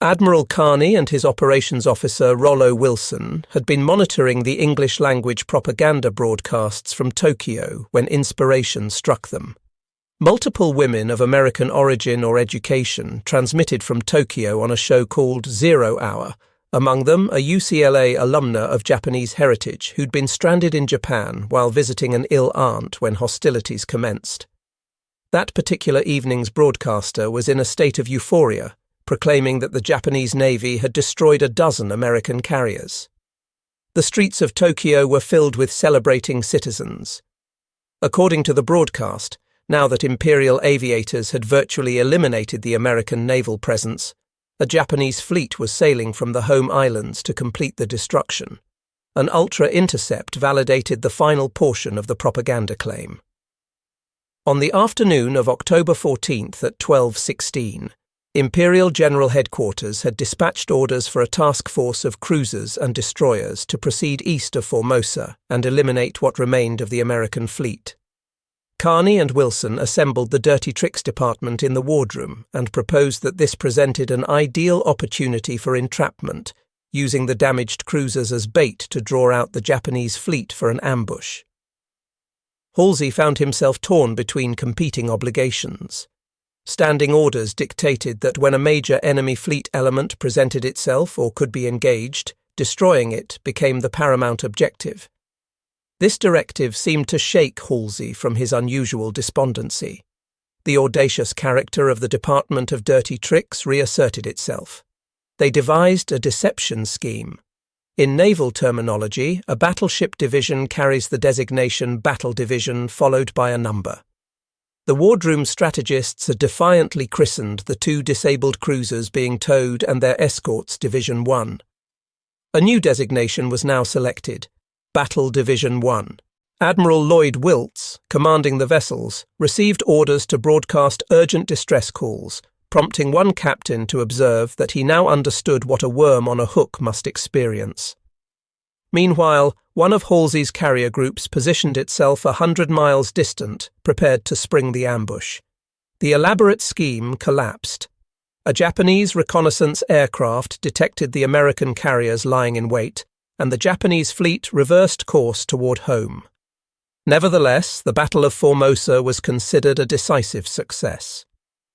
Admiral Carney and his operations officer Rollo Wilson had been monitoring the English-language propaganda broadcasts from Tokyo when inspiration struck them. Multiple women of American origin or education transmitted from Tokyo on a show called 0 Hour, among them a UCLA alumna of Japanese heritage who'd been stranded in Japan while visiting an ill aunt when hostilities commenced. That particular evening's broadcaster was in a state of euphoria, proclaiming that the Japanese Navy had destroyed a dozen American carriers. The streets of Tokyo were filled with celebrating citizens. According to the broadcast, now that Imperial aviators had virtually eliminated the American naval presence, a Japanese fleet was sailing from the home islands to complete the destruction. An ultra-intercept validated the final portion of the propaganda claim. On the afternoon of October 14th at 12:16, Imperial General Headquarters had dispatched orders for a task force of cruisers and destroyers to proceed east of Formosa and eliminate what remained of the American fleet. Carney and Wilson assembled the Dirty Tricks Department in the wardroom and proposed that this presented an ideal opportunity for entrapment, using the damaged cruisers as bait to draw out the Japanese fleet for an ambush. Halsey found himself torn between competing obligations. Standing orders dictated that when a major enemy fleet element presented itself or could be engaged, destroying it became the paramount objective. This directive seemed to shake Halsey from his unusual despondency. The audacious character of the Department of Dirty Tricks reasserted itself. They devised a deception scheme. In naval terminology, a battleship division carries the designation Battle Division followed by a number. The wardroom strategists had defiantly christened the two disabled cruisers being towed and their escorts Division 1. A new designation was now selected, Battle Division 1. Admiral Lloyd Wiltz, commanding the vessels, received orders to broadcast urgent distress calls, prompting one captain to observe that he now understood what a worm on a hook must experience. Meanwhile, one of Halsey's carrier groups positioned itself 100 miles distant, prepared to spring the ambush. The elaborate scheme collapsed. A Japanese reconnaissance aircraft detected the American carriers lying in wait, and the Japanese fleet reversed course toward home. Nevertheless, the Battle of Formosa was considered a decisive success.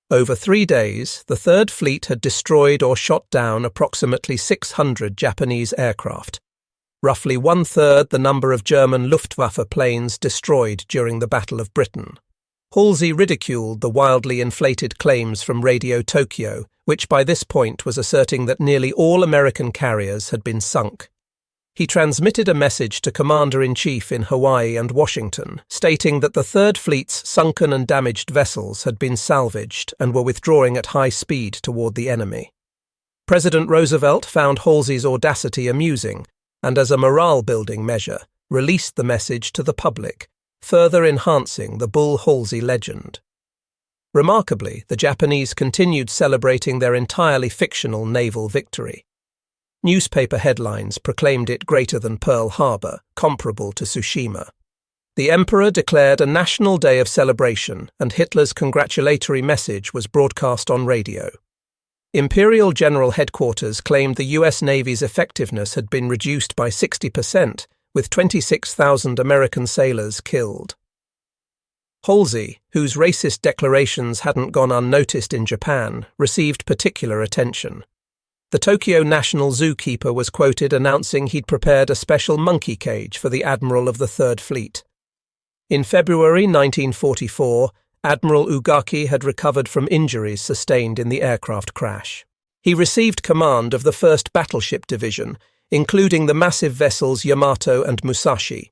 Over 3 days, the Third Fleet had destroyed or shot down approximately 600 Japanese aircraft, roughly 1/3 the number of German Luftwaffe planes destroyed during the Battle of Britain. Halsey ridiculed the wildly inflated claims from Radio Tokyo, which by this point was asserting that nearly all American carriers had been sunk. He transmitted a message to Commander-in-Chief in Hawaii and Washington, stating that the Third Fleet's sunken and damaged vessels had been salvaged and were withdrawing at high speed toward the enemy. President Roosevelt found Halsey's audacity amusing, and as a morale-building measure, released the message to the public, further enhancing the Bull Halsey legend. Remarkably, the Japanese continued celebrating their entirely fictional naval victory. Newspaper headlines proclaimed it greater than Pearl Harbor, comparable to Tsushima. The Emperor declared a national day of celebration, and Hitler's congratulatory message was broadcast on radio. Imperial General Headquarters claimed the U.S. Navy's effectiveness had been reduced by 60%, with 26,000 American sailors killed. Halsey, whose racist declarations hadn't gone unnoticed in Japan, received particular attention. The Tokyo National Zookeeper was quoted announcing he'd prepared a special monkey cage for the Admiral of the Third Fleet. In February 1944, Admiral Ugaki had recovered from injuries sustained in the aircraft crash. He received command of the 1st Battleship Division, including the massive vessels Yamato and Musashi.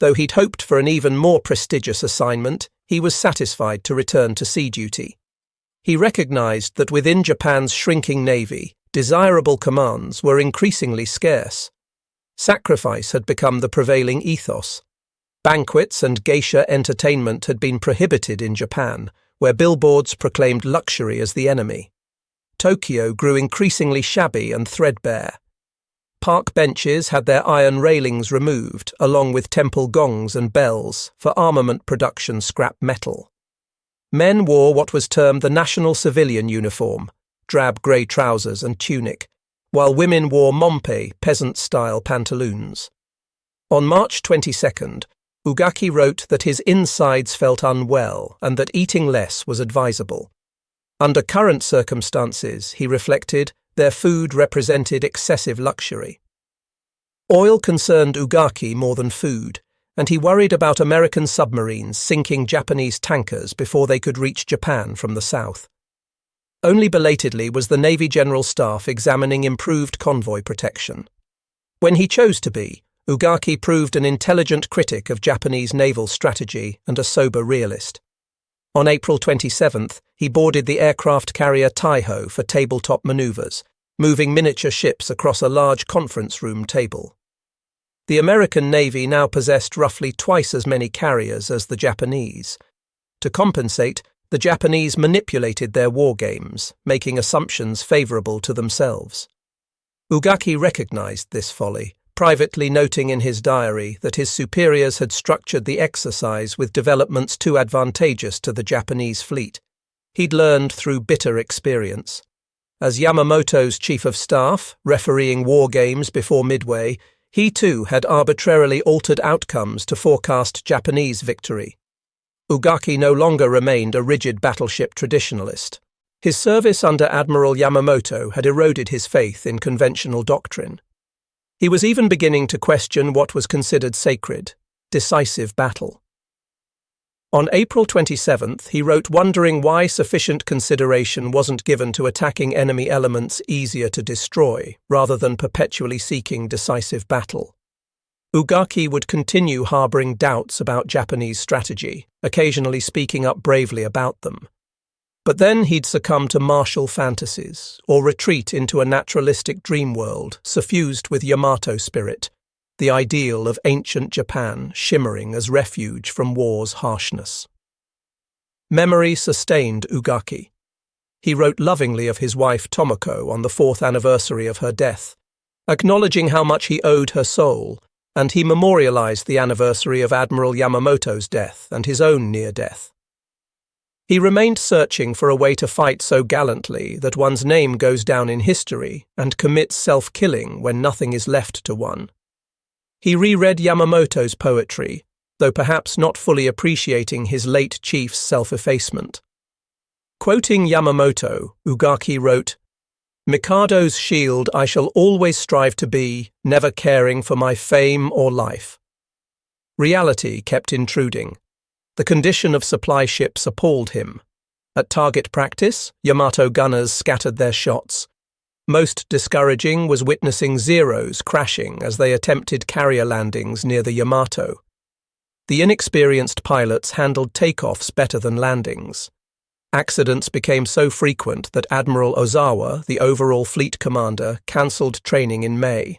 Though he'd hoped for an even more prestigious assignment, he was satisfied to return to sea duty. He recognized that within Japan's shrinking navy, desirable commands were increasingly scarce. Sacrifice had become the prevailing ethos. Banquets and geisha entertainment had been prohibited in Japan, where billboards proclaimed luxury as the enemy. Tokyo grew increasingly shabby and threadbare. Park benches had their iron railings removed, along with temple gongs and bells, for armament production scrap metal. Men wore what was termed the national civilian uniform, drab grey trousers and tunic, while women wore mompe, peasant-style pantaloons. On March 22nd, Ugaki wrote that his insides felt unwell and that eating less was advisable. Under current circumstances, he reflected, their food represented excessive luxury. Oil concerned Ugaki more than food, and he worried about American submarines sinking Japanese tankers before they could reach Japan from the south. Only belatedly was the Navy General Staff examining improved convoy protection. When he chose to be, Ugaki proved an intelligent critic of Japanese naval strategy and a sober realist. On April 27th, he boarded the aircraft carrier Taiho for tabletop maneuvers, moving miniature ships across a large conference room table. The American Navy now possessed roughly twice as many carriers as the Japanese. To compensate, the Japanese manipulated their war games, making assumptions favorable to themselves. Ugaki recognized this folly, privately noting in his diary that his superiors had structured the exercise with developments too advantageous to the Japanese fleet. He'd learned through bitter experience. As Yamamoto's chief of staff, refereeing war games before Midway, he too had arbitrarily altered outcomes to forecast Japanese victory. Ugaki no longer remained a rigid battleship traditionalist. His service under Admiral Yamamoto had eroded his faith in conventional doctrine. He was even beginning to question what was considered sacred, decisive battle. On April 27th, he wrote wondering why sufficient consideration wasn't given to attacking enemy elements easier to destroy, rather than perpetually seeking decisive battle. Ugaki would continue harboring doubts about Japanese strategy, occasionally speaking up bravely about them. But then he'd succumb to martial fantasies, or retreat into a naturalistic dream world suffused with Yamato spirit, the ideal of ancient Japan shimmering as refuge from war's harshness. Memory sustained Ugaki. He wrote lovingly of his wife Tomoko on the 4th anniversary of her death, acknowledging how much he owed her soul, and he memorialized the anniversary of Admiral Yamamoto's death and his own near death. He remained searching for a way to fight so gallantly that one's name goes down in history and commits self-killing when nothing is left to one. He reread Yamamoto's poetry, though perhaps not fully appreciating his late chief's self-effacement. Quoting Yamamoto, Ugaki wrote, "Mikado's shield I shall always strive to be, never caring for my fame or life." Reality kept intruding. The condition of supply ships appalled him. At target practice, Yamato gunners scattered their shots. Most discouraging was witnessing Zeros crashing as they attempted carrier landings near the Yamato. The inexperienced pilots handled takeoffs better than landings. Accidents became so frequent that Admiral Ozawa, the overall fleet commander, cancelled training in May.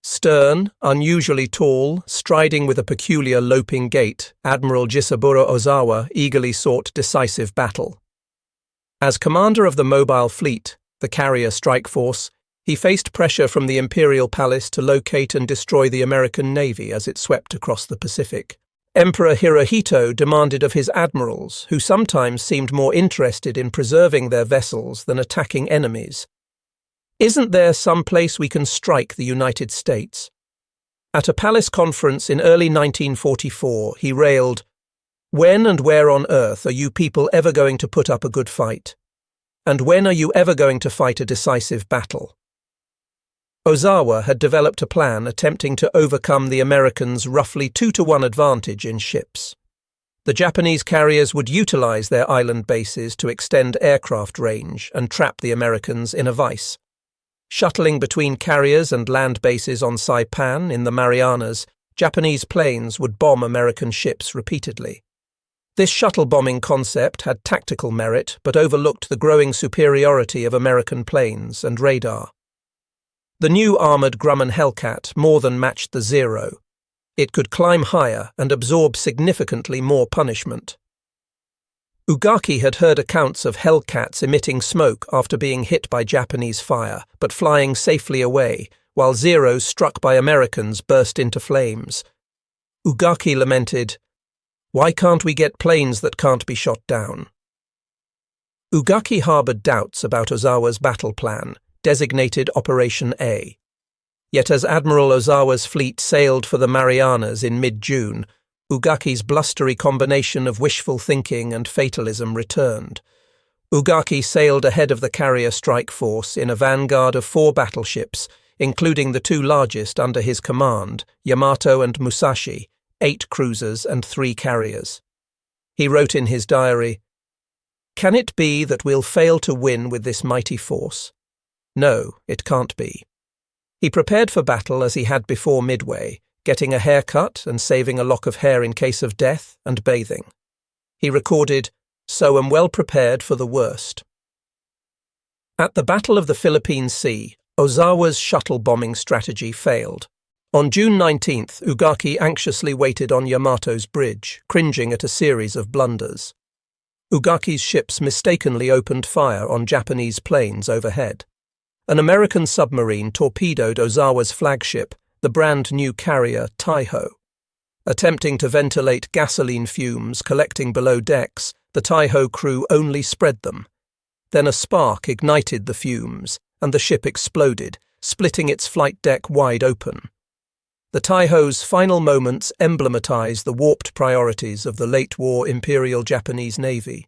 Stern, unusually tall, striding with a peculiar loping gait, Admiral Jisaburo Ozawa eagerly sought decisive battle. As commander of the mobile fleet, the carrier strike force, he faced pressure from the Imperial Palace to locate and destroy the American Navy as it swept across the Pacific. Emperor Hirohito demanded of his admirals, who sometimes seemed more interested in preserving their vessels than attacking enemies, "Isn't there some place we can strike the United States?" At a palace conference in early 1944, he railed, "When and where on earth are you people ever going to put up a good fight? And when are you ever going to fight a decisive battle?" Ozawa had developed a plan attempting to overcome the Americans' roughly 2-to-1 advantage in ships. The Japanese carriers would utilize their island bases to extend aircraft range and trap the Americans in a vice. Shuttling between carriers and land bases on Saipan in the Marianas, Japanese planes would bomb American ships repeatedly. This shuttle bombing concept had tactical merit but overlooked the growing superiority of American planes and radar. The new armoured Grumman Hellcat more than matched the Zero. It could climb higher and absorb significantly more punishment. Ugaki had heard accounts of Hellcats emitting smoke after being hit by Japanese fire, but flying safely away, while Zeros struck by Americans burst into flames. Ugaki lamented, "Why can't we get planes that can't be shot down?" Ugaki harbored doubts about Ozawa's battle plan, designated Operation A. Yet as Admiral Ozawa's fleet sailed for the Marianas in mid-June, Ugaki's blustery combination of wishful thinking and fatalism returned. Ugaki sailed ahead of the carrier strike force in a vanguard of 4 battleships, including the 2 largest under his command, Yamato and Musashi, 8 cruisers and 3 carriers. He wrote in his diary, "Can it be that we'll fail to win with this mighty force? No, it can't be." He prepared for battle as he had before Midway, getting a haircut and saving a lock of hair in case of death, and bathing. He recorded, "So am well prepared for the worst." At the Battle of the Philippine Sea, Ozawa's shuttle bombing strategy failed. On June 19th, Ugaki anxiously waited on Yamato's bridge, cringing at a series of blunders. Ugaki's ships mistakenly opened fire on Japanese planes overhead. An American submarine torpedoed Ozawa's flagship, the brand-new carrier Taiho. Attempting to ventilate gasoline fumes collecting below decks, the Taiho crew only spread them. Then a spark ignited the fumes, and the ship exploded, splitting its flight deck wide open. The Taiho's final moments emblematize the warped priorities of the late-war Imperial Japanese Navy.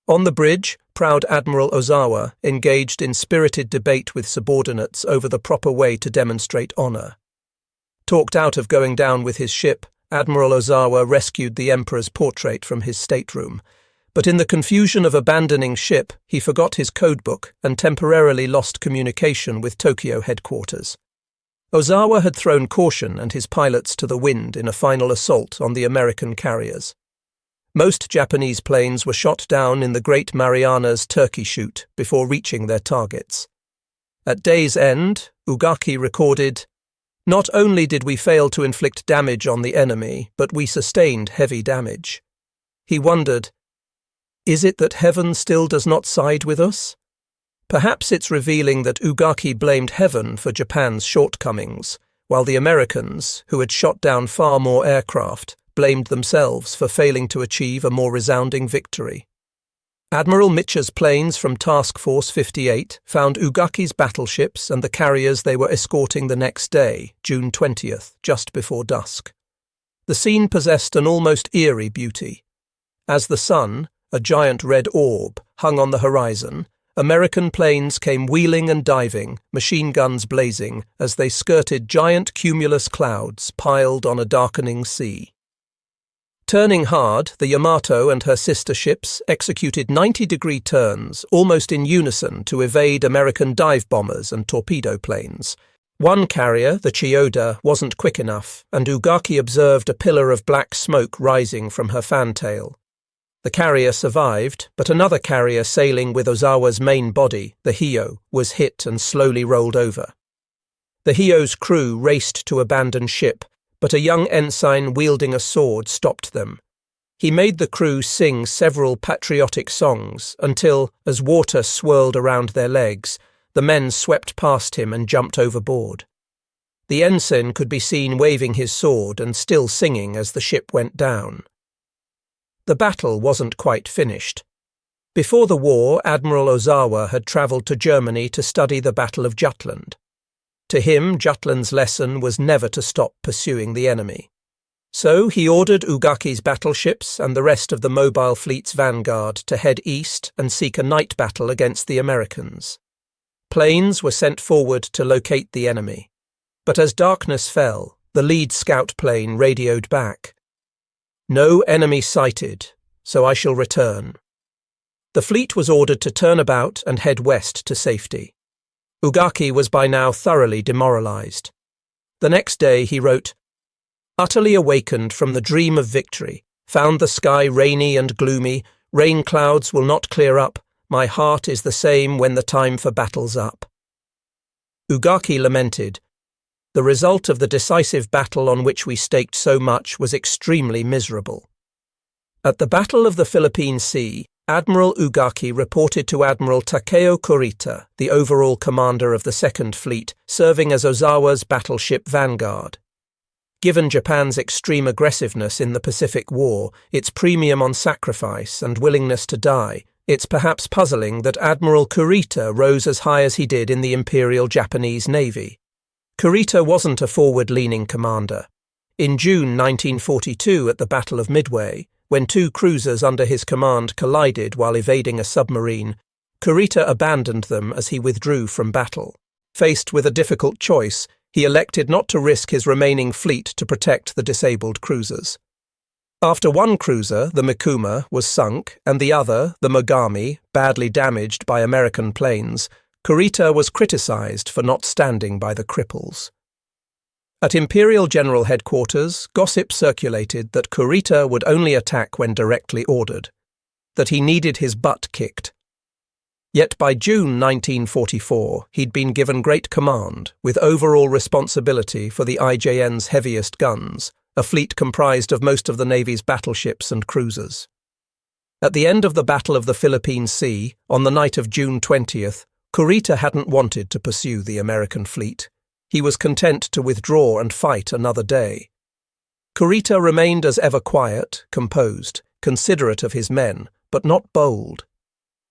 On the bridge, proud Admiral Ozawa engaged in spirited debate with subordinates over the proper way to demonstrate honor. Talked out of going down with his ship, Admiral Ozawa rescued the Emperor's portrait from his stateroom, but in the confusion of abandoning ship, he forgot his codebook and temporarily lost communication with Tokyo headquarters. Ozawa had thrown caution and his pilots to the wind in a final assault on the American carriers. Most Japanese planes were shot down in the Great Marianas Turkey Shoot before reaching their targets. At day's end, Ugaki recorded, "Not only did we fail to inflict damage on the enemy, but we sustained heavy damage." He wondered, is it that heaven still does not side with us? Perhaps it's revealing that Ugaki blamed heaven for Japan's shortcomings, while the Americans, who had shot down far more aircraft, blamed themselves for failing to achieve a more resounding victory. Admiral Mitcher's planes from Task Force 58 found Ugaki's battleships and the carriers they were escorting the next day, June 20th, just before dusk. The scene possessed an almost eerie beauty. As the sun, a giant red orb, hung on the horizon, American planes came wheeling and diving, machine guns blazing, as they skirted giant cumulus clouds piled on a darkening sea. Turning hard, the Yamato and her sister ships executed 90-degree turns, almost in unison, to evade American dive bombers and torpedo planes. One carrier, the Chiyoda, wasn't quick enough, and Ugaki observed a pillar of black smoke rising from her fantail. The carrier survived, but another carrier sailing with Ozawa's main body, the Hiyo, was hit and slowly rolled over. The Hiyo's crew raced to abandon ship, but a young ensign wielding a sword stopped them. He made the crew sing several patriotic songs until, as water swirled around their legs, the men swept past him and jumped overboard. The ensign could be seen waving his sword and still singing as the ship went down. The battle wasn't quite finished. Before the war, Admiral Ozawa had travelled to Germany to study the Battle of Jutland. To him, Jutland's lesson was never to stop pursuing the enemy. So he ordered Ugaki's battleships and the rest of the mobile fleet's vanguard to head east and seek a night battle against the Americans. Planes were sent forward to locate the enemy. But as darkness fell, the lead scout plane radioed back, "No enemy sighted, so I shall return." The fleet was ordered to turn about and head west to safety. Ugaki was by now thoroughly demoralized. The next day he wrote, "Utterly awakened from the dream of victory, found the sky rainy and gloomy, rain clouds will not clear up, my heart is the same when the time for battle's up." Ugaki lamented, "The result of the decisive battle on which we staked so much was extremely miserable." At the Battle of the Philippine Sea, Admiral Ugaki reported to Admiral Takeo Kurita, the overall commander of the Second Fleet, serving as Ozawa's battleship vanguard. Given Japan's extreme aggressiveness in the Pacific War, its premium on sacrifice and willingness to die, it's perhaps puzzling that Admiral Kurita rose as high as he did in the Imperial Japanese Navy. Kurita wasn't a forward-leaning commander. In June 1942, at the Battle of Midway, when two cruisers under his command collided while evading a submarine, Kurita abandoned them as he withdrew from battle. Faced with a difficult choice, he elected not to risk his remaining fleet to protect the disabled cruisers. After one cruiser, the Mikuma, was sunk, and the other, the Mogami, badly damaged by American planes, Kurita was criticized for not standing by the cripples. At Imperial General Headquarters, gossip circulated that Kurita would only attack when directly ordered, that he needed his butt kicked. Yet by June 1944, he'd been given great command, with overall responsibility for the IJN's heaviest guns, a fleet comprised of most of the Navy's battleships and cruisers. At the end of the Battle of the Philippine Sea, on the night of June 20th, Kurita hadn't wanted to pursue the American fleet. He was content to withdraw and fight another day. Kurita remained as ever quiet, composed, considerate of his men, but not bold.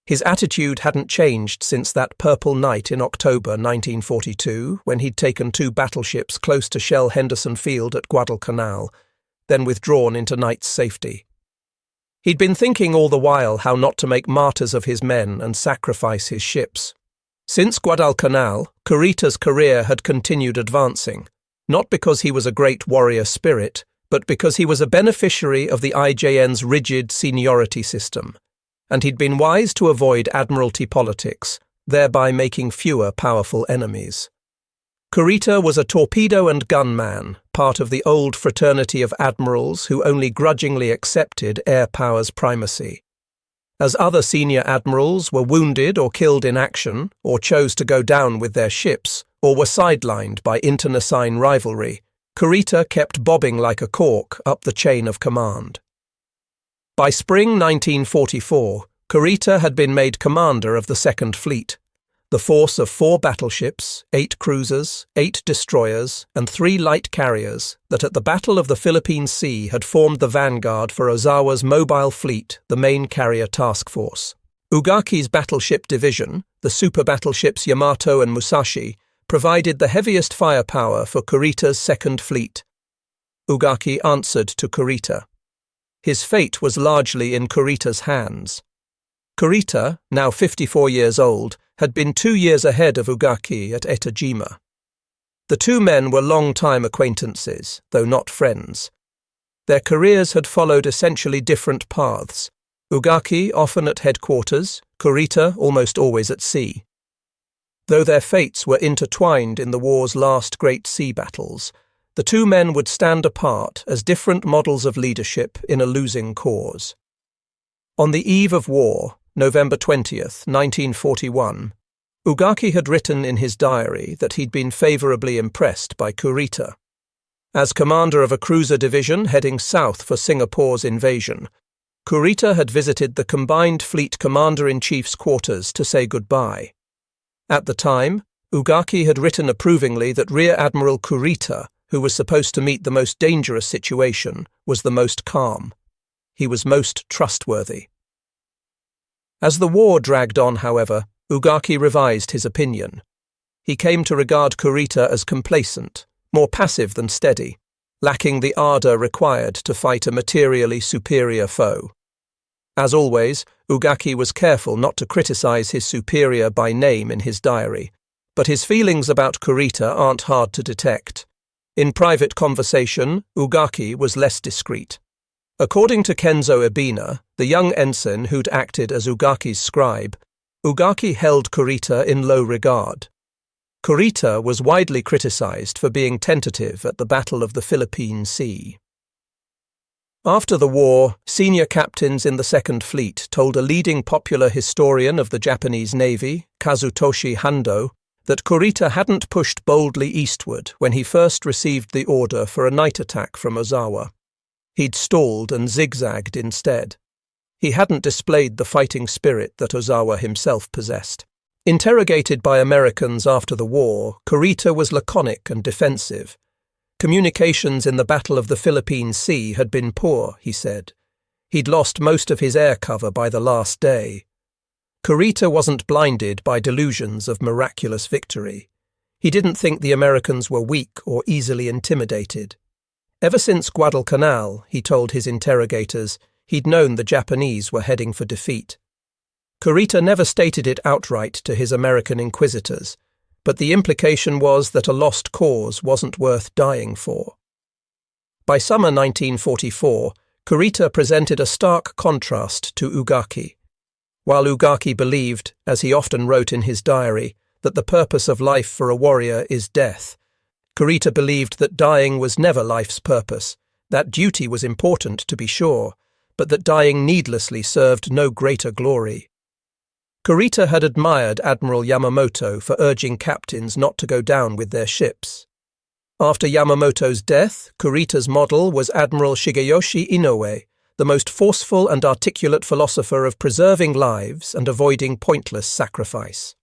His attitude hadn't changed since that purple night in October 1942, when he'd taken two battleships close to Shell Henderson Field at Guadalcanal, then withdrawn into night's safety. He'd been thinking all the while how not to make martyrs of his men and sacrifice his ships. Since Guadalcanal, Kurita's career had continued advancing, not because he was a great warrior spirit, but because he was a beneficiary of the IJN's rigid seniority system, and he'd been wise to avoid admiralty politics, thereby making fewer powerful enemies. Kurita was a torpedo and gun man, part of the old fraternity of admirals who only grudgingly accepted air power's primacy. As other senior admirals were wounded or killed in action, or chose to go down with their ships, or were sidelined by internecine rivalry, Kurita kept bobbing like a cork up the chain of command. By spring 1944, Kurita had been made commander of the Second Fleet, the force of 4 battleships, 8 cruisers, 8 destroyers, and 3 light carriers that at the Battle of the Philippine Sea had formed the vanguard for Ozawa's mobile fleet, the main carrier task force. Ugaki's battleship division, the super battleships Yamato and Musashi, provided the heaviest firepower for Kurita's Second Fleet. Ugaki answered to Kurita. His fate was largely in Kurita's hands. Kurita, now 54 years old, had been 2 years ahead of Ugaki at Etajima. The two men were long-time acquaintances, though not friends. Their careers had followed essentially different paths, Ugaki often at headquarters, Kurita almost always at sea. Though their fates were intertwined in the war's last great sea battles, the two men would stand apart as different models of leadership in a losing cause. On the eve of war, November 20th, 1941, Ugaki had written in his diary that he'd been favourably impressed by Kurita. As commander of a cruiser division heading south for Singapore's invasion, Kurita had visited the Combined Fleet Commander-in-Chief's quarters to say goodbye. At the time, Ugaki had written approvingly that Rear Admiral Kurita, who was supposed to meet the most dangerous situation, was the most calm. He was most trustworthy. As the war dragged on, however, Ugaki revised his opinion. He came to regard Kurita as complacent, more passive than steady, lacking the ardour required to fight a materially superior foe. As always, Ugaki was careful not to criticize his superior by name in his diary, but his feelings about Kurita aren't hard to detect. In private conversation, Ugaki was less discreet. According to Kenzo Ibina, the young ensign who'd acted as Ugaki's scribe, Ugaki held Kurita in low regard. Kurita was widely criticized for being tentative at the Battle of the Philippine Sea. After the war, senior captains in the Second Fleet told a leading popular historian of the Japanese Navy, Kazutoshi Hando, that Kurita hadn't pushed boldly eastward when he first received the order for a night attack from Ozawa. He'd stalled and zigzagged instead. He hadn't displayed the fighting spirit that Ozawa himself possessed. Interrogated by Americans after the war, Kurita was laconic and defensive. Communications in the Battle of the Philippine Sea had been poor, he said. He'd lost most of his air cover by the last day. Kurita wasn't blinded by delusions of miraculous victory. He didn't think the Americans were weak or easily intimidated. Ever since Guadalcanal, he told his interrogators, he'd known the Japanese were heading for defeat. Kurita never stated it outright to his American inquisitors, but the implication was that a lost cause wasn't worth dying for. By summer 1944, Kurita presented a stark contrast to Ugaki. While Ugaki believed, as he often wrote in his diary, that the purpose of life for a warrior is death, Kurita believed that dying was never life's purpose, that duty was important to be sure, but that dying needlessly served no greater glory. Kurita had admired Admiral Yamamoto for urging captains not to go down with their ships. After Yamamoto's death, Kurita's model was Admiral Shigeyoshi Inoue, the most forceful and articulate philosopher of preserving lives and avoiding pointless sacrifice.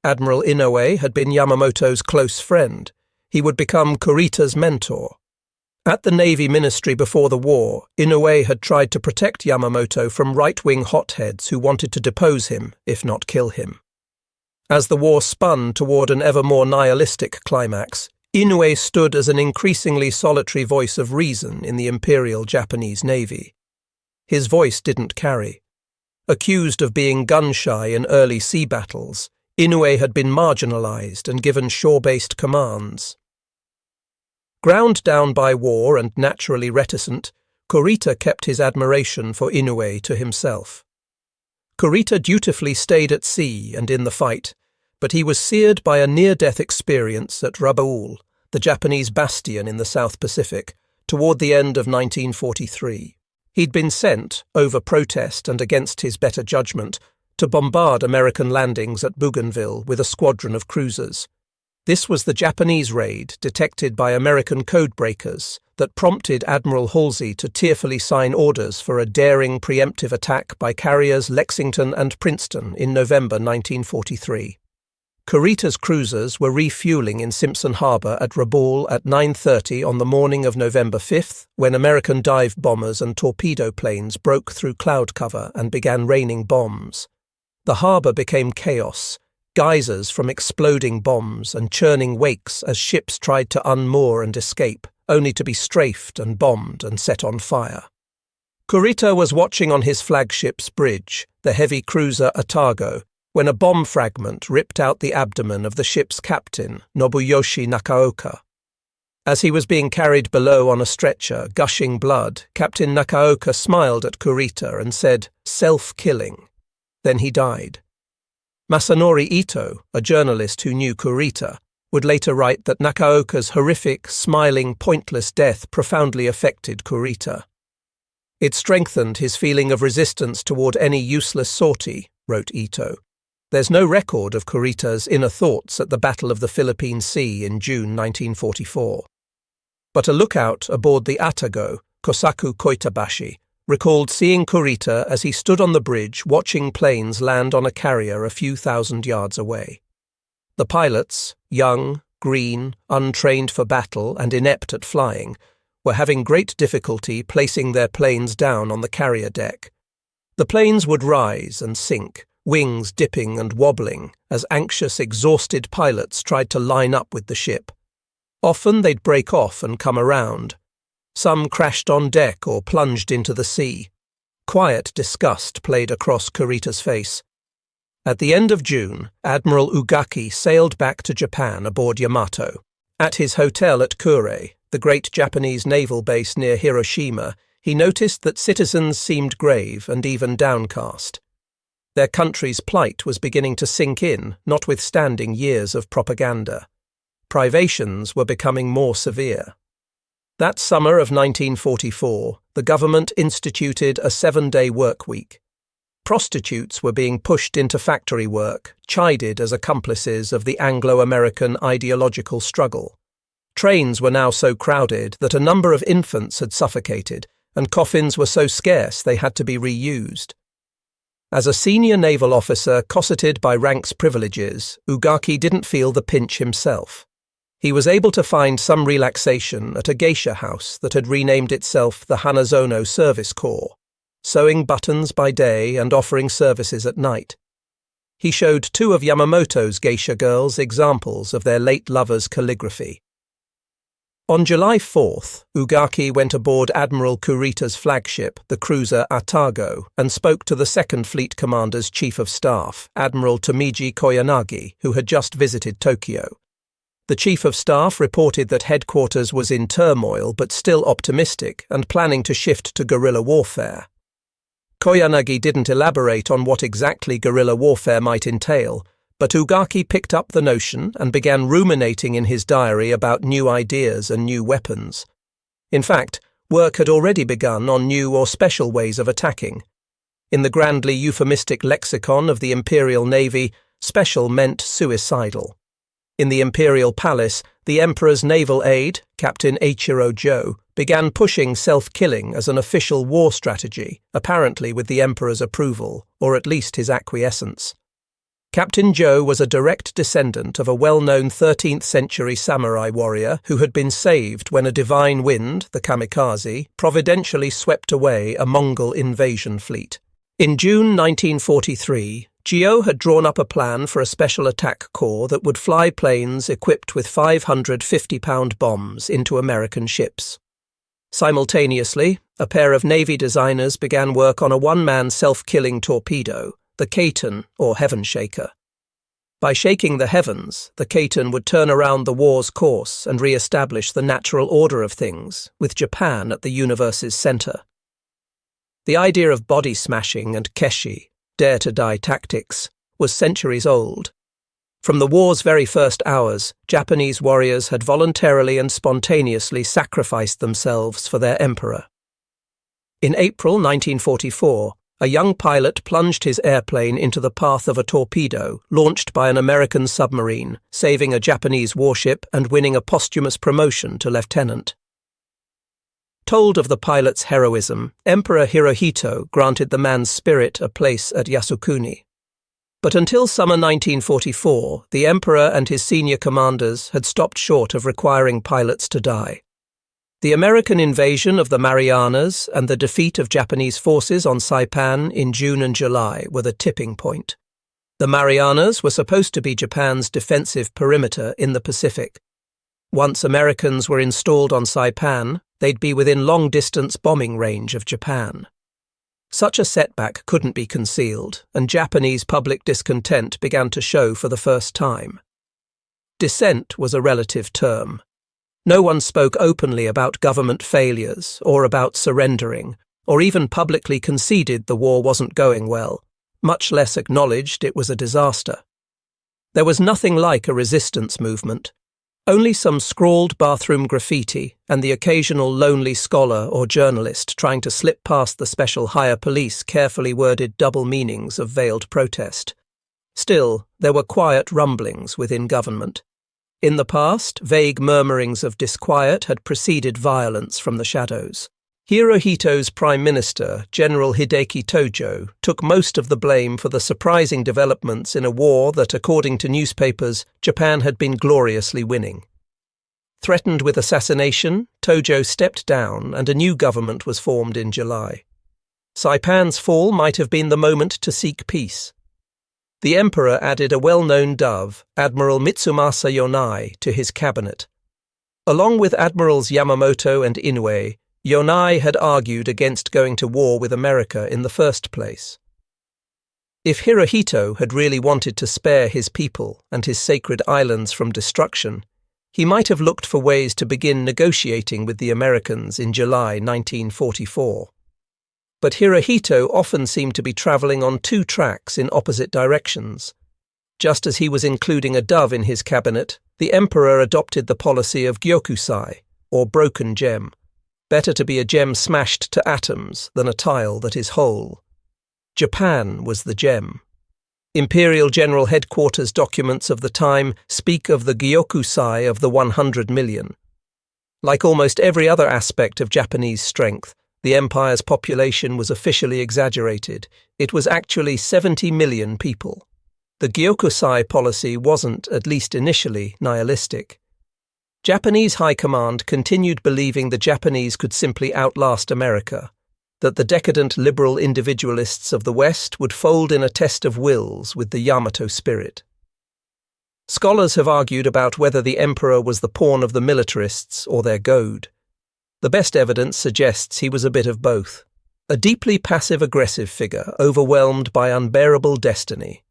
Admiral Inoue had been Yamamoto's close friend. He would become Kurita's mentor. At the Navy Ministry before the war, Inoue had tried to protect Yamamoto from right-wing hotheads who wanted to depose him, if not kill him. As the war spun toward an ever more nihilistic climax, Inoue stood as an increasingly solitary voice of reason in the Imperial Japanese Navy. His voice didn't carry. Accused of being gun-shy in early sea battles, Inoue had been marginalized and given shore-based commands. Ground down by war and naturally reticent, Kurita kept his admiration for Inoue to himself. Kurita dutifully stayed at sea and in the fight, but he was seared by a near-death experience at Rabaul, the Japanese bastion in the South Pacific, toward the end of 1943. He'd been sent, over protest and against his better judgment, to bombard American landings at Bougainville with a squadron of cruisers. This was the Japanese raid, detected by American codebreakers, that prompted Admiral Halsey to tearfully sign orders for a daring preemptive attack by carriers Lexington and Princeton in November 1943. Kurita's cruisers were refueling in Simpson Harbor at Rabaul at 9:30 on the morning of November 5th, when American dive bombers and torpedo planes broke through cloud cover and began raining bombs. The harbor became chaos, geysers from exploding bombs and churning wakes as ships tried to unmoor and escape, only to be strafed and bombed and set on fire. Kurita was watching on his flagship's bridge, the heavy cruiser Atago, when a bomb fragment ripped out the abdomen of the ship's captain, Nobuyoshi Nakaoka. As he was being carried below on a stretcher, gushing blood, Captain Nakaoka smiled at Kurita and said, "Self-killing." Then he died. Masanori Ito, a journalist who knew Kurita, would later write that Nakaoka's horrific, smiling, pointless death profoundly affected Kurita. It strengthened his feeling of resistance toward any useless sortie, wrote Ito. There's no record of Kurita's inner thoughts at the Battle of the Philippine Sea in June 1944. But a lookout aboard the Atago, Kosaku Koitabashi, recalled seeing Kurita as he stood on the bridge watching planes land on a carrier a few thousand yards away. The pilots, young, green, untrained for battle and inept at flying, were having great difficulty placing their planes down on the carrier deck. The planes would rise and sink, wings dipping and wobbling, as anxious, exhausted pilots tried to line up with the ship. Often they'd break off and come around. Some crashed on deck or plunged into the sea. Quiet disgust played across Kurita's face. At the end of June, Admiral Ugaki sailed back to Japan aboard Yamato. At his hotel at Kure, the great Japanese naval base near Hiroshima, he noticed that citizens seemed grave and even downcast. Their country's plight was beginning to sink in, notwithstanding years of propaganda. Privations were becoming more severe. That summer of 1944, the government instituted a 7-day work week. Prostitutes were being pushed into factory work, chided as accomplices of the Anglo-American ideological struggle. Trains were now so crowded that a number of infants had suffocated, and coffins were so scarce they had to be reused. As a senior naval officer cosseted by ranks privileges, Ugaki didn't feel the pinch himself. He was able to find some relaxation at a geisha house that had renamed itself the Hanazono Service Corps. sewing buttons by day and offering services at night. He showed two of Yamamoto's geisha girls examples of their late lover's calligraphy. On July 4th, Ugaki went aboard Admiral Kurita's flagship, the cruiser Atago, and spoke to the Second Fleet Commander's Chief of Staff, Admiral Tomiji Koyanagi, who had just visited Tokyo. The Chief of Staff reported that headquarters was in turmoil but still optimistic and planning to shift to guerrilla warfare. Koyanagi didn't elaborate on what exactly guerrilla warfare might entail, but Ugaki picked up the notion and began ruminating in his diary about new ideas and new weapons. In fact, work had already begun on new or special ways of attacking. In the grandly euphemistic lexicon of the Imperial Navy, special meant suicidal. In the Imperial Palace, the Emperor's naval aide, Captain Eiichiro Joe, began pushing self-killing as an official war strategy, apparently with the Emperor's approval, or at least his acquiescence. Captain Joe was a direct descendant of a well-known 13th-century samurai warrior who had been saved when a divine wind, the kamikaze, providentially swept away a Mongol invasion fleet. In June 1943, Joe had drawn up a plan for a special attack corps that would fly planes equipped with 550-pound bombs into American ships. Simultaneously, a pair of Navy designers began work on a one-man self-killing torpedo, the Kaiten, or Heaven Shaker. By shaking the heavens, the Kaiten would turn around the war's course and re-establish the natural order of things, with Japan at the universe's center. The idea of body smashing and keshi, dare-to-die tactics, was centuries old. From the war's very first hours, Japanese warriors had voluntarily and spontaneously sacrificed themselves for their emperor. In April 1944, a young pilot plunged his airplane into the path of a torpedo launched by an American submarine, saving a Japanese warship and winning a posthumous promotion to lieutenant. Told of the pilot's heroism, Emperor Hirohito granted the man's spirit a place at Yasukuni. But until summer 1944, the emperor and his senior commanders had stopped short of requiring pilots to die. The American invasion of the Marianas and the defeat of Japanese forces on Saipan in June and July were the tipping point. The Marianas were supposed to be Japan's defensive perimeter in the Pacific. Once Americans were installed on Saipan, they'd be within long-distance bombing range of Japan. Such a setback couldn't be concealed, and Japanese public discontent began to show for the first time. Dissent was a relative term. No one spoke openly about government failures or about surrendering, or even publicly conceded the war wasn't going well, much less acknowledged it was a disaster. There was nothing like a resistance movement. Only some scrawled bathroom graffiti and the occasional lonely scholar or journalist trying to slip past the special hire police carefully worded double meanings of veiled protest. Still, there were quiet rumblings within government. In the past, vague murmurings of disquiet had preceded violence from the shadows. Hirohito's Prime Minister, General Hideki Tojo, took most of the blame for the surprising developments in a war that, according to newspapers, Japan had been gloriously winning. Threatened with assassination, Tojo stepped down and a new government was formed in July. Saipan's fall might have been the moment to seek peace. The emperor added a well-known dove, Admiral Mitsumasa Yonai, to his cabinet. Along with Admirals Yamamoto and Inoue, Yonai had argued against going to war with America in the first place. If Hirohito had really wanted to spare his people and his sacred islands from destruction, he might have looked for ways to begin negotiating with the Americans in July 1944. But Hirohito often seemed to be travelling on two tracks in opposite directions. Just as he was including a dove in his cabinet, the emperor adopted the policy of gyokusai, or broken gem. Better to be a gem smashed to atoms than a tile that is whole. Japan was the gem. Imperial General Headquarters documents of the time speak of the gyokusai of the 100 million. Like almost every other aspect of Japanese strength, the empire's population was officially exaggerated. It was actually 70 million people. The gyokusai policy wasn't, at least initially, nihilistic. Japanese high command continued believing the Japanese could simply outlast America. that the decadent liberal individualists of the West would fold in a test of wills with the Yamato spirit. Scholars have argued about whether the emperor was the pawn of the militarists or their goad. The best evidence suggests he was a bit of both. A deeply passive-aggressive figure overwhelmed by unbearable destiny.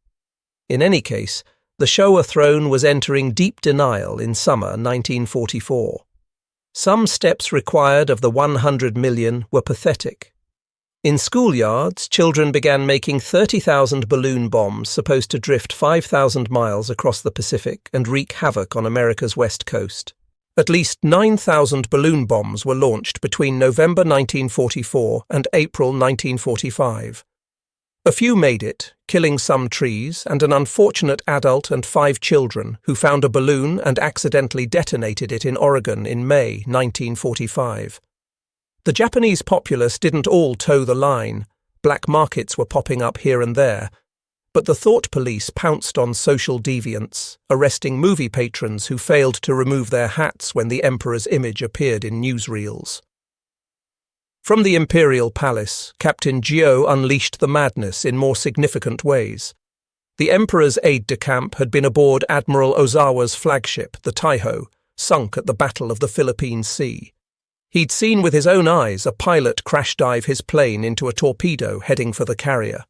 In any case, the Showa throne was entering deep denial in summer 1944. Some steps required of the 100 million were pathetic. In schoolyards, children began making 30,000 balloon bombs supposed to drift 5,000 miles across the Pacific and wreak havoc on America's west coast. At least 9,000 balloon bombs were launched between November 1944 and April 1945. A few made it, killing some trees and an unfortunate adult and 5 children who found a balloon and accidentally detonated it in Oregon in May 1945. The Japanese populace didn't all toe the line. Black markets were popping up here and there. But the thought police pounced on social deviants, arresting movie patrons who failed to remove their hats when the emperor's image appeared in newsreels. From the imperial palace, Captain Gio unleashed the madness in more significant ways. The emperor's aide-de-camp had been aboard Admiral Ozawa's flagship, the Taiho, sunk at the Battle of the Philippine Sea. He'd seen with his own eyes a pilot crash-dive his plane into a torpedo heading for the carrier.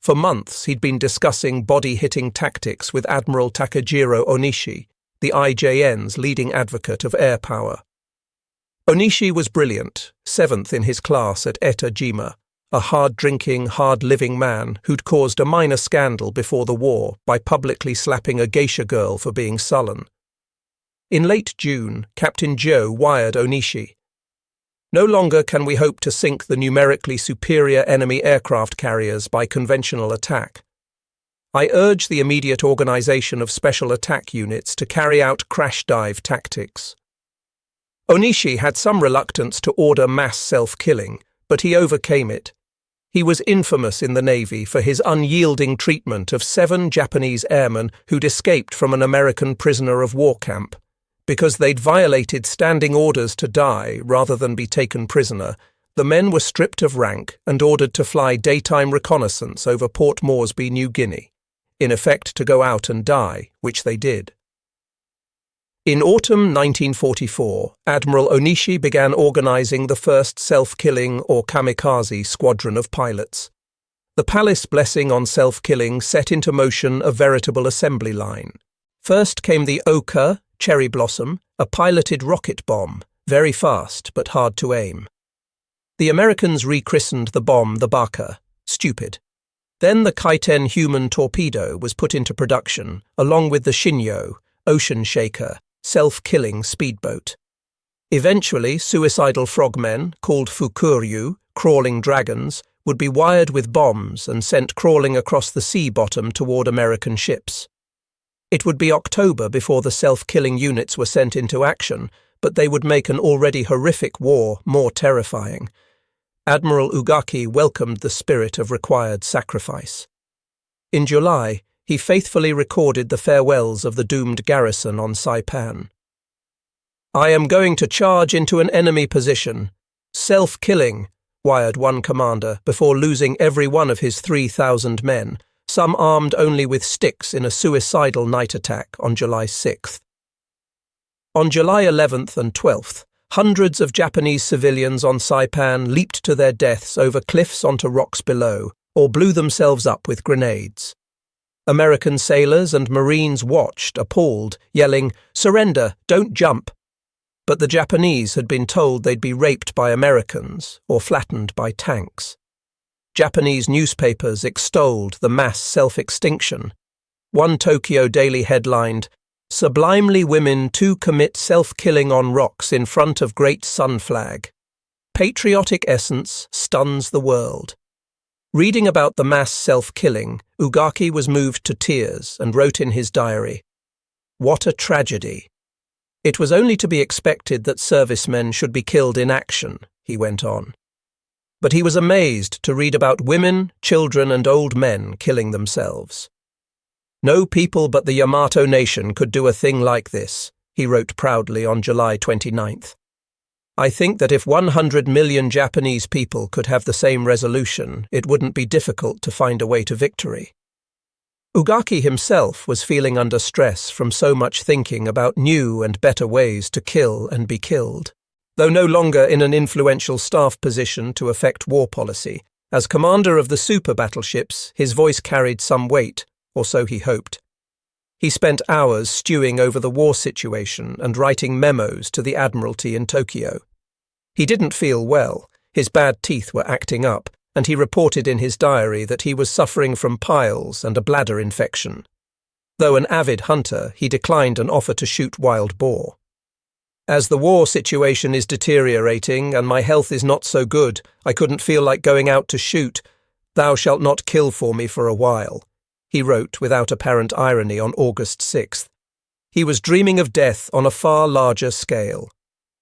For months he'd been discussing body-hitting tactics with Admiral Takejiro Onishi, the IJN's leading advocate of air power. Onishi was brilliant, 7th in his class at Etajima, a hard-drinking, hard-living man who'd caused a minor scandal before the war by publicly slapping a geisha girl for being sullen. In late June, Captain Joe wired Onishi. No longer can we hope to sink the numerically superior enemy aircraft carriers by conventional attack. I urge the immediate organization of special attack units to carry out crash-dive tactics. Onishi had some reluctance to order mass self-killing, but he overcame it. He was infamous in the Navy for his unyielding treatment of 7 Japanese airmen who'd escaped from an American prisoner of war camp. Because they'd violated standing orders to die rather than be taken prisoner, the men were stripped of rank and ordered to fly daytime reconnaissance over Port Moresby, New Guinea, in effect to go out and die, which they did. In autumn 1944, Admiral Onishi began organizing the first self-killing or kamikaze squadron of pilots. The palace blessing on self-killing set into motion a veritable assembly line. First came the Oka, Cherry Blossom, a piloted rocket bomb, very fast but hard to aim. The Americans rechristened the bomb the Baka, stupid. Then the Kaiten human torpedo was put into production, along with the Shinyo, ocean shaker, self-killing speedboat. Eventually, suicidal frogmen, called Fukuryu, crawling dragons, would be wired with bombs and sent crawling across the sea bottom toward American ships. It would be October before the self-killing units were sent into action, but they would make an already horrific war more terrifying. Admiral Ugaki welcomed the spirit of required sacrifice. In July, he faithfully recorded the farewells of the doomed garrison on Saipan. "I am going to charge into an enemy position. Self-killing," wired one commander before losing every one of his 3,000 men, some armed only with sticks in a suicidal night attack on July 6th. On July 11th and 12th, hundreds of Japanese civilians on Saipan leaped to their deaths over cliffs onto rocks below, or blew themselves up with grenades. American sailors and Marines watched, appalled, yelling, "Surrender, don't jump!" But the Japanese had been told they'd be raped by Americans or flattened by tanks. Japanese newspapers extolled the mass self-extinction. One Tokyo daily headlined, "Sublimely women to commit self-killing on rocks in front of great sun flag. Patriotic essence stuns the world." Reading about the mass self-killing, Ugaki was moved to tears and wrote in his diary, "What a tragedy. It was only to be expected that servicemen should be killed in action," he went on. But he was amazed to read about women, children, and old men killing themselves. "No people but the Yamato nation could do a thing like this," he wrote proudly on July 29th. I think that if 100 million Japanese people could have the same resolution, it wouldn't be difficult to find a way to victory. Ugaki himself was feeling under stress from so much thinking about new and better ways to kill and be killed. Though no longer in an influential staff position to affect war policy, as commander of the super battleships, his voice carried some weight, or so he hoped. He spent hours stewing over the war situation and writing memos to the Admiralty in Tokyo. He didn't feel well, his bad teeth were acting up, and he reported in his diary that he was suffering from piles and a bladder infection. Though an avid hunter, he declined an offer to shoot wild boar. As the war situation is deteriorating and my health is not so good, I couldn't feel like going out to shoot. Thou shalt not kill for me for a while, he wrote without apparent irony on August 6th. He was dreaming of death on a far larger scale.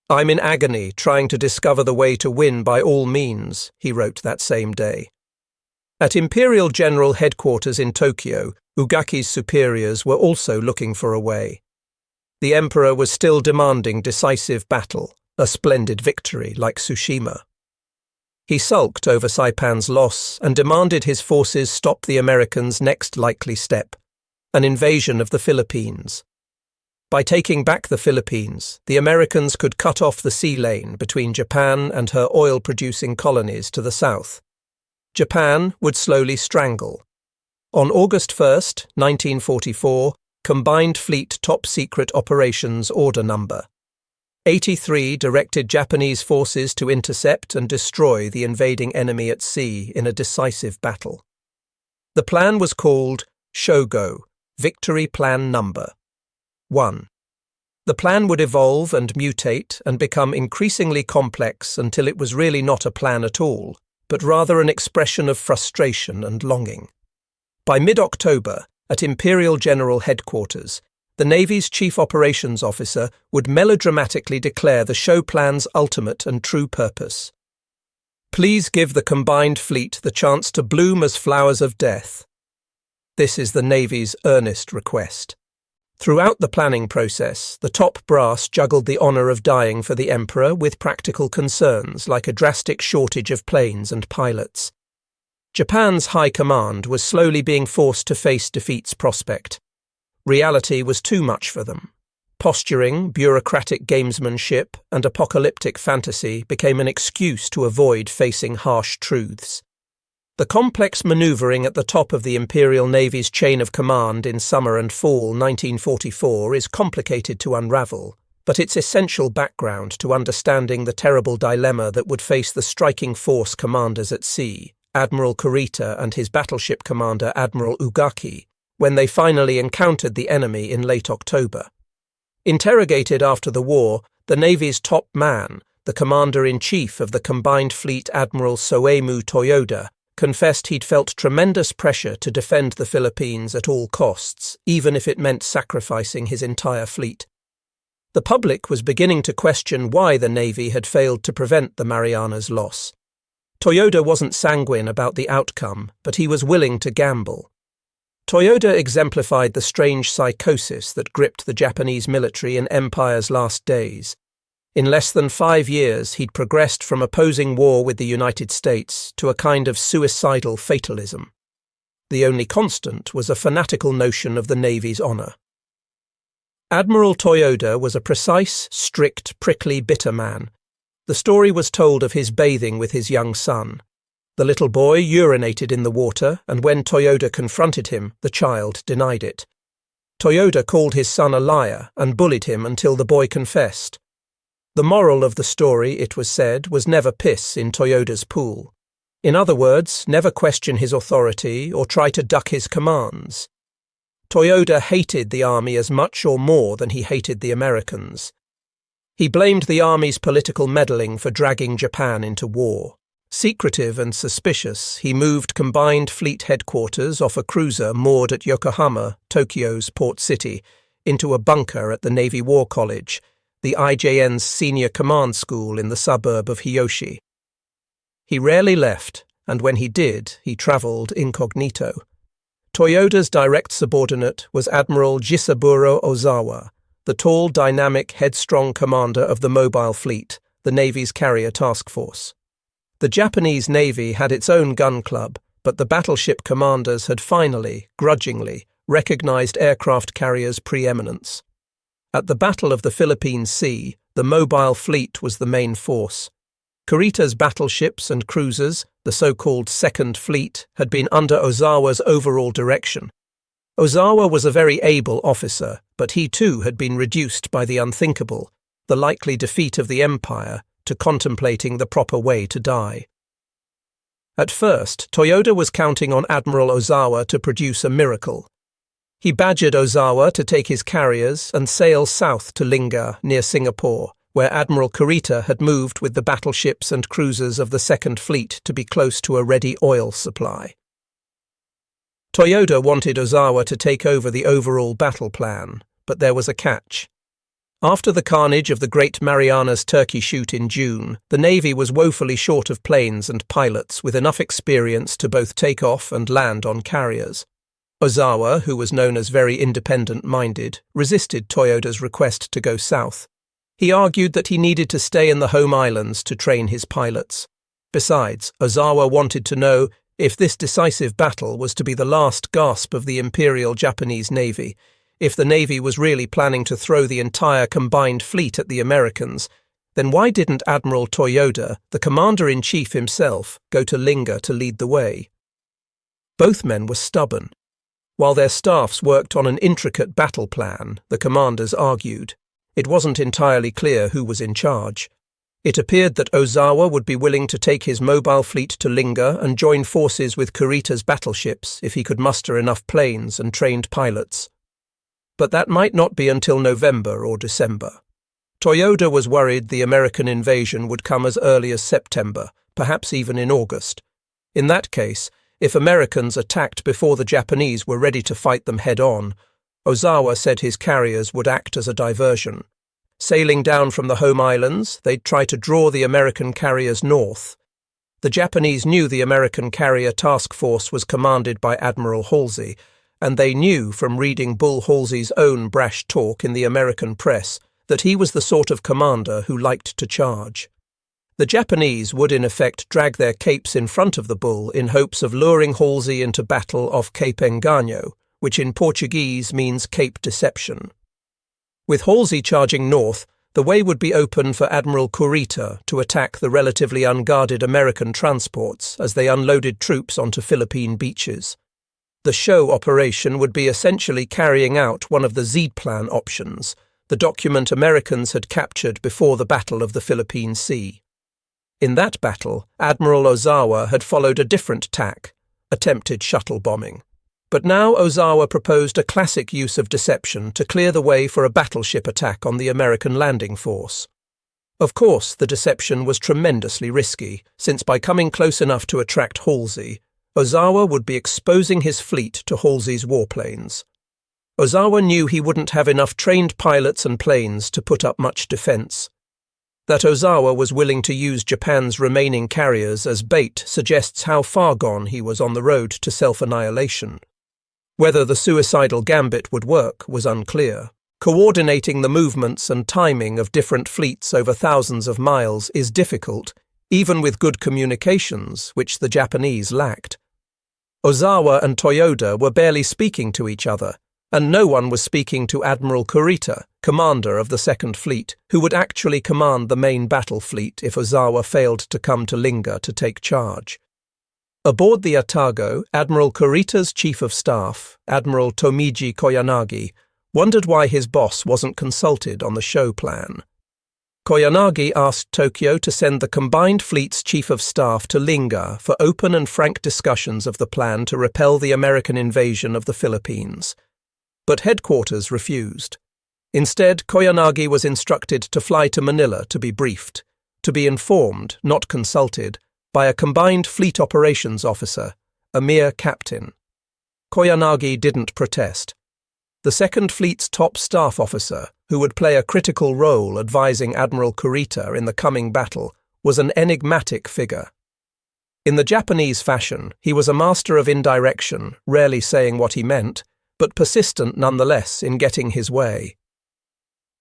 I'm in agony trying to discover the way to win by all means, he wrote that same day. At Imperial General Headquarters in Tokyo, Ugaki's superiors were also looking for a way. The Emperor was still demanding decisive battle, a splendid victory like Tsushima. He sulked over Saipan's loss and demanded his forces stop the Americans' next likely step, an invasion of the Philippines. By taking back the Philippines, the Americans could cut off the sea lane between Japan and her oil-producing colonies to the south. Japan would slowly strangle. On August 1st, 1944, Combined Fleet Top Secret Operations Order Number 83 directed Japanese forces to intercept and destroy the invading enemy at sea in a decisive battle. The plan was called Shogo, Victory Plan Number 1. The plan would evolve and mutate and become increasingly complex until it was really not a plan at all, but rather an expression of frustration and longing. By mid-October, at Imperial General Headquarters, the Navy's Chief Operations Officer would melodramatically declare the show plan's ultimate and true purpose. Please give the combined fleet the chance to bloom as flowers of death. This is the Navy's earnest request. Throughout the planning process, the top brass juggled the honour of dying for the Emperor with practical concerns like a drastic shortage of planes and pilots. Japan's high command was slowly being forced to face defeat's prospect. Reality was too much for them. Posturing, bureaucratic gamesmanship, and apocalyptic fantasy became an excuse to avoid facing harsh truths. The complex manoeuvring at the top of the Imperial Navy's chain of command in summer and fall 1944 is complicated to unravel, but it's essential background to understanding the terrible dilemma that would face the striking force commanders at sea, Admiral Kurita and his battleship commander Admiral Ugaki, when they finally encountered the enemy in late October. Interrogated after the war, the Navy's top man, the Commander-in-Chief of the Combined Fleet Admiral Soemu Toyoda, confessed he'd felt tremendous pressure to defend the Philippines at all costs, even if it meant sacrificing his entire fleet. The public was beginning to question why the Navy had failed to prevent the Marianas' loss. Toyoda wasn't sanguine about the outcome, but he was willing to gamble. Toyoda exemplified the strange psychosis that gripped the Japanese military in Empire's last days. In less than 5 years, he'd progressed from opposing war with the United States to a kind of suicidal fatalism. The only constant was a fanatical notion of the Navy's honour. Admiral Toyoda was a precise, strict, prickly, bitter man. The story was told of his bathing with his young son. The little boy urinated in the water, and when Toyoda confronted him, the child denied it. Toyoda called his son a liar and bullied him until the boy confessed. The moral of the story, it was said, was never piss in Toyoda's pool. In other words, never question his authority or try to duck his commands. Toyoda hated the army as much or more than he hated the Americans. He blamed the army's political meddling for dragging Japan into war. Secretive and suspicious, he moved Combined Fleet headquarters off a cruiser moored at Yokohama, Tokyo's port city, into a bunker at the Navy War College, the IJN's senior command school in the suburb of Hiyoshi. He rarely left, and when he did, he travelled incognito. Toyoda's direct subordinate was Admiral Jisaburo Ozawa, the tall, dynamic, headstrong commander of the mobile fleet, the Navy's carrier task force. The Japanese Navy had its own gun club, but the battleship commanders had finally, grudgingly, recognized aircraft carriers' preeminence. At the Battle of the Philippine Sea, the mobile fleet was the main force. Kurita's battleships and cruisers, the so-called Second Fleet, had been under Ozawa's overall direction. Ozawa was a very able officer, but he too had been reduced by the unthinkable, the likely defeat of the Empire, to contemplating the proper way to die. At first, Toyoda was counting on Admiral Ozawa to produce a miracle. He badgered Ozawa to take his carriers and sail south to Lingga, near Singapore, where Admiral Kurita had moved with the battleships and cruisers of the Second Fleet to be close to a ready oil supply. Toyoda wanted Ozawa to take over the overall battle plan, but there was a catch. After the carnage of the Great Marianas Turkey Shoot in June, the Navy was woefully short of planes and pilots with enough experience to both take off and land on carriers. Ozawa, who was known as very independent-minded, resisted Toyoda's request to go south. He argued that he needed to stay in the home islands to train his pilots. Besides, Ozawa wanted to know if this decisive battle was to be the last gasp of the Imperial Japanese Navy, if the Navy was really planning to throw the entire combined fleet at the Americans, then why didn't Admiral Toyoda, the commander-in-chief himself, go to Lingga to lead the way? Both men were stubborn. While their staffs worked on an intricate battle plan, the commanders argued. It wasn't entirely clear who was in charge. It appeared that Ozawa would be willing to take his mobile fleet to Lingga and join forces with Kurita's battleships if he could muster enough planes and trained pilots. But that might not be until November or December. Toyoda was worried the American invasion would come as early as September, perhaps even in August. In that case, if Americans attacked before the Japanese were ready to fight them head-on, Ozawa said his carriers would act as a diversion. Sailing down from the home islands, they'd try to draw the American carriers north. The Japanese knew the American carrier task force was commanded by Admiral Halsey, and they knew from reading Bull Halsey's own brash talk in the American press that he was the sort of commander who liked to charge. The Japanese would in effect drag their capes in front of the Bull in hopes of luring Halsey into battle off Cape Engano, which in Portuguese means Cape Deception. With Halsey charging north, the way would be open for Admiral Kurita to attack the relatively unguarded American transports as they unloaded troops onto Philippine beaches. The show operation would be essentially carrying out one of the Z-Plan options, the document Americans had captured before the Battle of the Philippine Sea. In that battle, Admiral Ozawa had followed a different tack, attempted shuttle bombing. But now Ozawa proposed a classic use of deception to clear the way for a battleship attack on the American landing force. Of course, the deception was tremendously risky, since by coming close enough to attract Halsey, Ozawa would be exposing his fleet to Halsey's warplanes. Ozawa knew he wouldn't have enough trained pilots and planes to put up much defense. That Ozawa was willing to use Japan's remaining carriers as bait suggests how far gone he was on the road to self-annihilation. Whether the suicidal gambit would work was unclear. Coordinating the movements and timing of different fleets over thousands of miles is difficult, even with good communications, which the Japanese lacked. Ozawa and Toyoda were barely speaking to each other, and no one was speaking to Admiral Kurita, commander of the Second Fleet, who would actually command the main battle fleet if Ozawa failed to come to Lingga to take charge. Aboard the Atago, Admiral Kurita's chief of staff, Admiral Tomiji Koyanagi, wondered why his boss wasn't consulted on the show plan. Koyanagi asked Tokyo to send the combined fleet's chief of staff to Lingga for open and frank discussions of the plan to repel the American invasion of the Philippines. But headquarters refused. Instead, Koyanagi was instructed to fly to Manila to be briefed, to be informed, not consulted, by a combined fleet operations officer, a mere captain. Koyanagi didn't protest. The Second Fleet's top staff officer, who would play a critical role advising Admiral Kurita in the coming battle, was an enigmatic figure. In the Japanese fashion, he was a master of indirection, rarely saying what he meant, but persistent nonetheless in getting his way.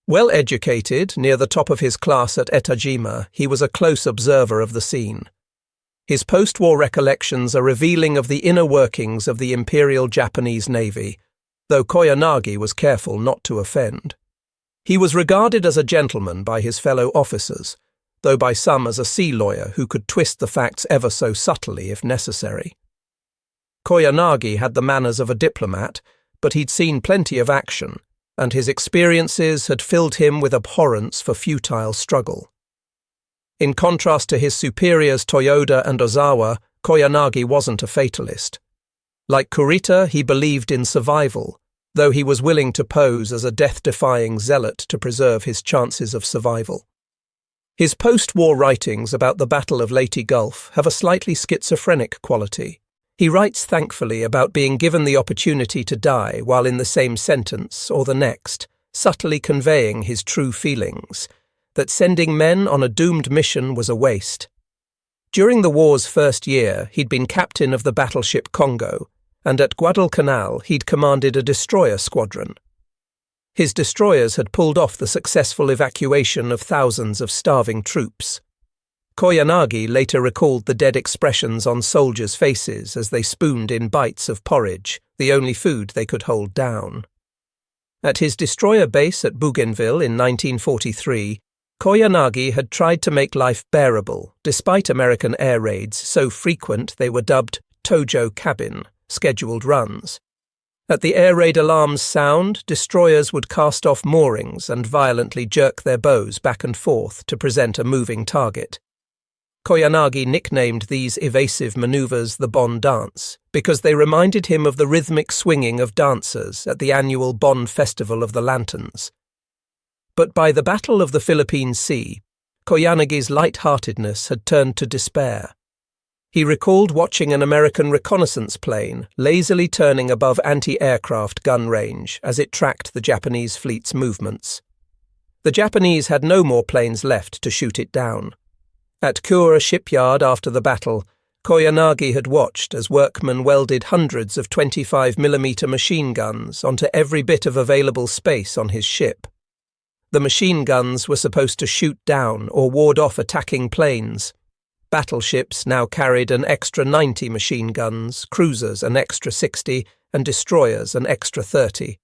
Well educated, near the top of his class at Etajima, he was a close observer of the scene. His post-war recollections are revealing of the inner workings of the Imperial Japanese Navy, though Koyanagi was careful not to offend. He was regarded as a gentleman by his fellow officers, though by some as a sea lawyer who could twist the facts ever so subtly if necessary. Koyanagi had the manners of a diplomat, but he'd seen plenty of action, and his experiences had filled him with abhorrence for futile struggle. In contrast to his superiors Toyoda and Ozawa, Koyanagi wasn't a fatalist. Like Kurita, he believed in survival, though he was willing to pose as a death-defying zealot to preserve his chances of survival. His post-war writings about the Battle of Leyte Gulf have a slightly schizophrenic quality. He writes thankfully about being given the opportunity to die while in the same sentence or the next, subtly conveying his true feelings, that sending men on a doomed mission was a waste. During the war's first year, he'd been captain of the battleship Congo, and at Guadalcanal he'd commanded a destroyer squadron. His destroyers had pulled off the successful evacuation of thousands of starving troops. Koyanagi later recalled the dead expressions on soldiers' faces as they spooned in bites of porridge, the only food they could hold down. At his destroyer base at Bougainville in 1943, Koyanagi had tried to make life bearable, despite American air raids so frequent they were dubbed Tojo Cabin, scheduled runs. At the air raid alarm's sound, destroyers would cast off moorings and violently jerk their bows back and forth to present a moving target. Koyanagi nicknamed these evasive maneuvers the Bon Dance because they reminded him of the rhythmic swinging of dancers at the annual Bon Festival of the Lanterns. But by the Battle of the Philippine Sea, Koyanagi's light-heartedness had turned to despair. He recalled watching an American reconnaissance plane lazily turning above anti-aircraft gun range as it tracked the Japanese fleet's movements. The Japanese had no more planes left to shoot it down. At Kura shipyard after the battle, Koyanagi had watched as workmen welded hundreds of 25mm machine guns onto every bit of available space on his ship. The machine guns were supposed to shoot down or ward off attacking planes. Battleships now carried an extra 90 machine guns, cruisers an extra 60, and destroyers an extra 30.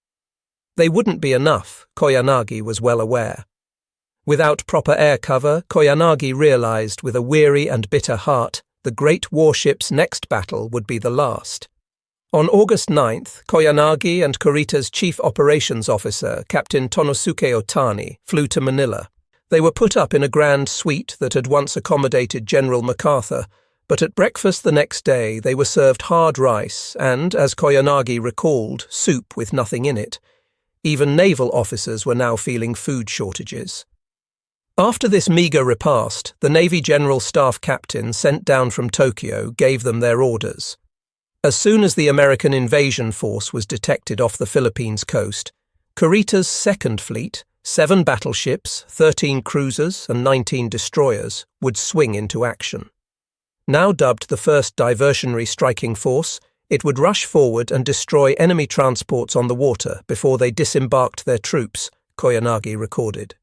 They wouldn't be enough, Koyanagi was well aware. Without proper air cover, Koyanagi realized with a weary and bitter heart the great warship's next battle would be the last. On August 9th, Koyanagi and Kurita's chief operations officer, Captain Tonosuke Otani, flew to Manila. They were put up in a grand suite that had once accommodated General MacArthur, but at breakfast the next day they were served hard rice and, as Koyanagi recalled, soup with nothing in it. Even naval officers were now feeling food shortages. After this meagre repast, the Navy General Staff Captain sent down from Tokyo gave them their orders. As soon as the American invasion force was detected off the Philippines coast, Kurita's Second Fleet, 7 battleships, 13 cruisers and 19 destroyers, would swing into action. Now dubbed the First Diversionary Striking Force, it would rush forward and destroy enemy transports on the water before they disembarked their troops, Koyanagi recorded.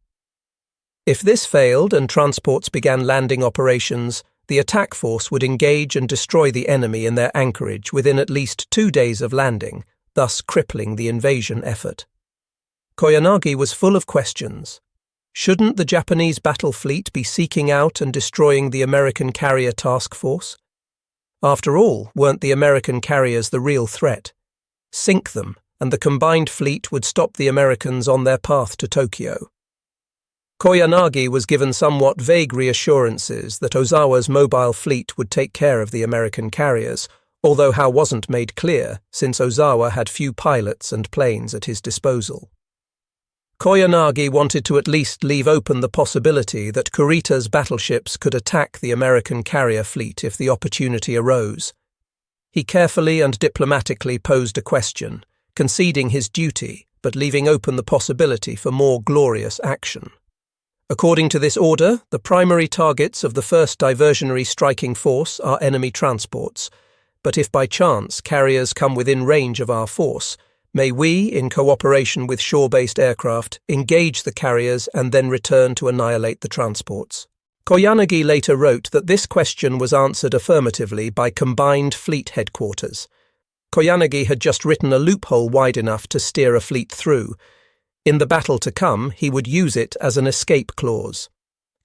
If this failed and transports began landing operations, the attack force would engage and destroy the enemy in their anchorage within at least 2 days of landing, thus crippling the invasion effort. Koyanagi was full of questions. Shouldn't the Japanese battle fleet be seeking out and destroying the American carrier task force? After all, weren't the American carriers the real threat? Sink them, and the combined fleet would stop the Americans on their path to Tokyo. Koyanagi was given somewhat vague reassurances that Ozawa's mobile fleet would take care of the American carriers, although how wasn't made clear, since Ozawa had few pilots and planes at his disposal. Koyanagi wanted to at least leave open the possibility that Kurita's battleships could attack the American carrier fleet if the opportunity arose. He carefully and diplomatically posed a question, conceding his duty, but leaving open the possibility for more glorious action. According to this order, the primary targets of the First Diversionary Striking Force are enemy transports, but if by chance carriers come within range of our force, May we, in cooperation with shore-based aircraft, engage the carriers and then return to annihilate the transports? Koyanagi later wrote that this question was answered affirmatively by Combined Fleet Headquarters. Koyanagi had just written a loophole wide enough to steer a fleet through. In the battle to come, he would use it as an escape clause.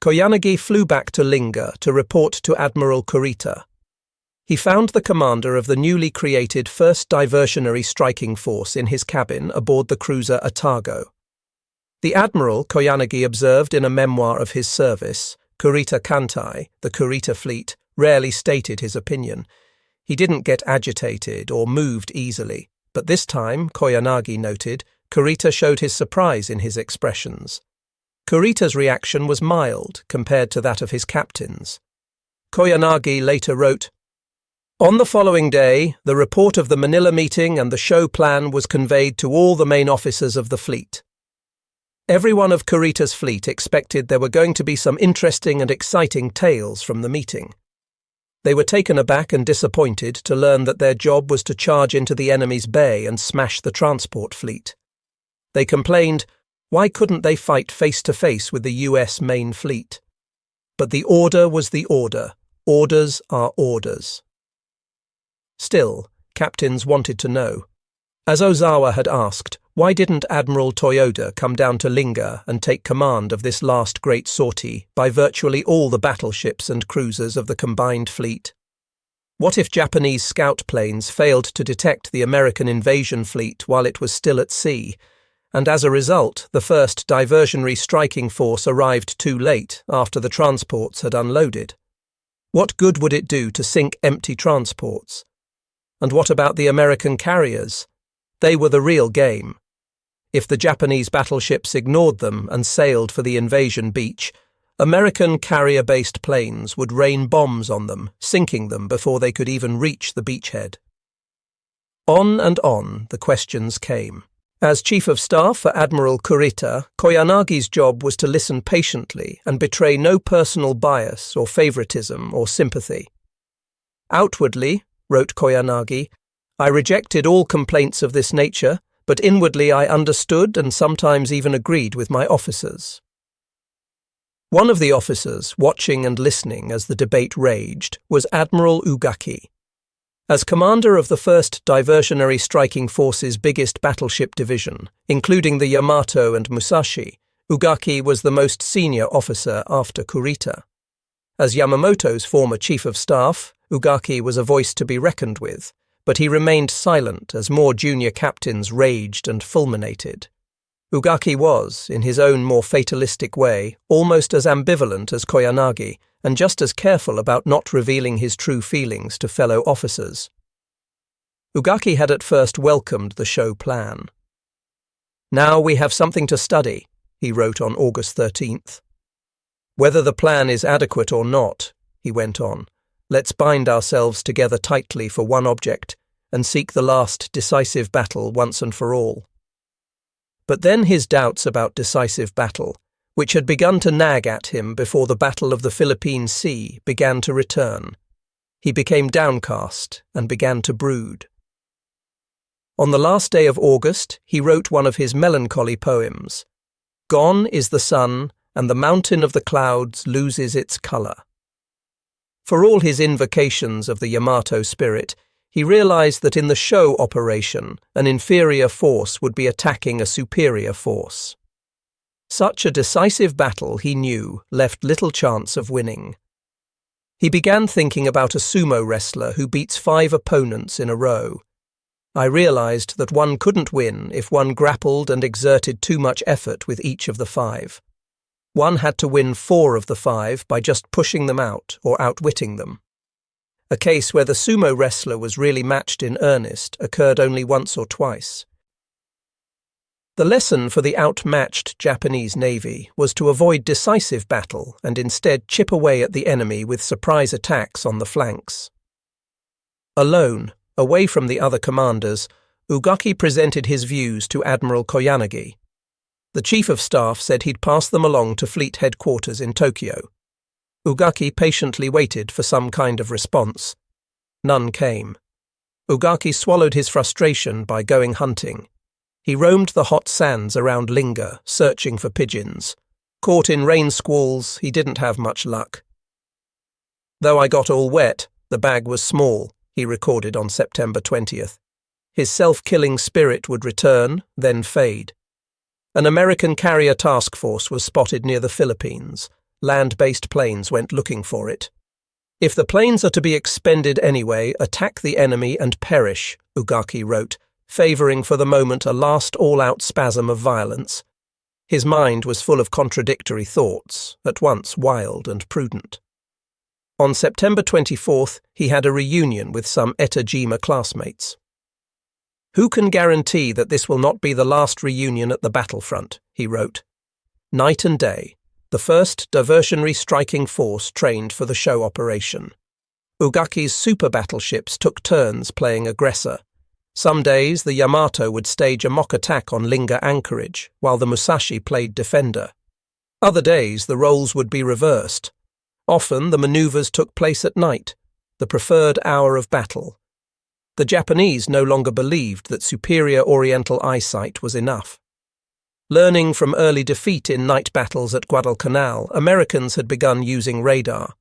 Koyanagi flew back to Linga to report to Admiral Kurita. He found the commander of the newly created 1st Diversionary Striking Force in his cabin aboard the cruiser Atago. The admiral, Koyanagi observed in a memoir of his service, Kurita Kantai, the Kurita fleet, rarely stated his opinion. He didn't get agitated or moved easily, but this time, Koyanagi noted, Kurita showed his surprise in his expressions. Kurita's reaction was mild compared to that of his captains. Koyanagi later wrote, "On the following day, the report of the Manila meeting and the show plan was conveyed to all the main officers of the fleet. Everyone of Kurita's fleet expected there were going to be some interesting and exciting tales from the meeting. They were taken aback and disappointed to learn that their job was to charge into the enemy's bay and smash the transport fleet. They complained, why couldn't they fight face-to-face with the US main fleet? But the order was the order. Orders are orders." Still, captains wanted to know. As Ozawa had asked, why didn't Admiral Toyoda come down to Linga and take command of this last great sortie by virtually all the battleships and cruisers of the combined fleet? What if Japanese scout planes failed to detect the American invasion fleet while it was still at sea, and as a result, the 1st Diversionary Striking Force arrived too late after the transports had unloaded? What good would it do to sink empty transports? And what about the American carriers? They were the real game. If the Japanese battleships ignored them and sailed for the invasion beach, American carrier-based planes would rain bombs on them, sinking them before they could even reach the beachhead. On and on the questions came. As Chief of Staff for Admiral Kurita, Koyanagi's job was to listen patiently and betray no personal bias or favoritism or sympathy. "Outwardly," wrote Koyanagi, "I rejected all complaints of this nature, but inwardly I understood and sometimes even agreed with my officers." One of the officers, watching and listening as the debate raged, was Admiral Ugaki. As commander of the 1st Diversionary Striking Force's biggest battleship division, including the Yamato and Musashi, Ugaki was the most senior officer after Kurita. As Yamamoto's former chief of staff, Ugaki was a voice to be reckoned with, but he remained silent as more junior captains raged and fulminated. Ugaki was, in his own more fatalistic way, almost as ambivalent as Koyanagi, and just as careful about not revealing his true feelings to fellow officers. Ugaki had at first welcomed the show plan. "Now we have something to study," he wrote on August 13th. "Whether the plan is adequate or not," he went on, "let's bind ourselves together tightly for one object and seek the last decisive battle once and for all." But then his doubts about decisive battle, which had begun to nag at him before the Battle of the Philippine Sea, began to return. He became downcast and began to brood. On the last day of August, he wrote one of his melancholy poems. "Gone is the sun, and the mountain of the clouds loses its colour." For all his invocations of the Yamato spirit, he realized that in the show operation, an inferior force would be attacking a superior force. Such a decisive battle, he knew, left little chance of winning. He began thinking about a sumo wrestler who beats 5 opponents in a row. "I realized that one couldn't win if one grappled and exerted too much effort with each of the 5. One had to win 4 of the 5 by just pushing them out or outwitting them." A case where the sumo wrestler was really matched in earnest occurred only once or twice. The lesson for the outmatched Japanese navy was to avoid decisive battle and instead chip away at the enemy with surprise attacks on the flanks. Alone, away from the other commanders, Ugaki presented his views to Admiral Koyanagi. The Chief of Staff said he'd pass them along to Fleet Headquarters in Tokyo. Ugaki patiently waited for some kind of response. None came. Ugaki swallowed his frustration by going hunting. He roamed the hot sands around Linga, searching for pigeons. Caught in rain squalls, he didn't have much luck. Though I got all wet, the bag was small, he recorded on September 20th. His self-killing spirit would return, then fade. An American carrier task force was spotted near the Philippines. Land-based planes went looking for it. If the planes are to be expended anyway, attack the enemy and perish, Ugaki wrote, favouring for the moment a last all-out spasm of violence. His mind was full of contradictory thoughts, at once wild and prudent. On September 24th, he had a reunion with some Etajima classmates. Who can guarantee that this will not be the last reunion at the battlefront, he wrote. Night and day, the first diversionary striking force trained for the show operation. Ugaki's super battleships took turns playing aggressor. Some days the Yamato would stage a mock attack on Linga anchorage, while the Musashi played defender. Other days the roles would be reversed. Often the manoeuvres took place at night, the preferred hour of battle. The Japanese no longer believed that superior oriental eyesight was enough. Learning from early defeat in night battles at Guadalcanal, Americans had begun using radar.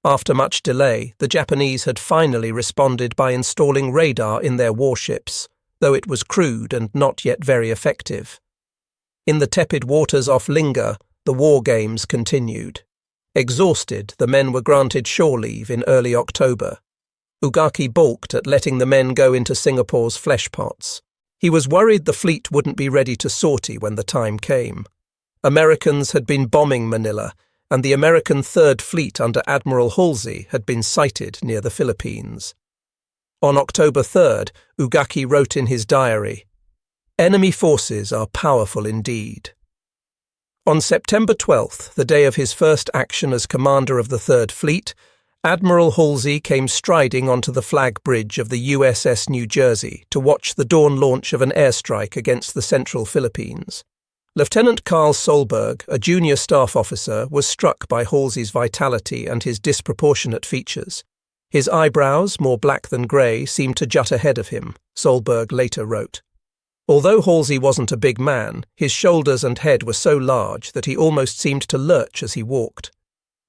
After much delay, the Japanese had finally responded by installing radar in their warships, though it was crude and not yet very effective. In the tepid waters off Linga, the war games continued. Exhausted, the men were granted shore leave in early October. Ugaki balked at letting the men go into Singapore's flesh pots. He was worried the fleet wouldn't be ready to sortie when the time came. Americans had been bombing Manila, and the American Third Fleet under Admiral Halsey had been sighted near the Philippines. On October 3rd, Ugaki wrote in his diary, "Enemy forces are powerful indeed." On September 12th, the day of his first action as commander of the Third Fleet, Admiral Halsey came striding onto the flag bridge of the USS New Jersey to watch the dawn launch of an airstrike against the central Philippines. Lieutenant Carl Solberg, a junior staff officer, was struck by Halsey's vitality and his disproportionate features. His eyebrows, more black than grey, seemed to jut ahead of him, Solberg later wrote. Although Halsey wasn't a big man, his shoulders and head were so large that he almost seemed to lurch as he walked.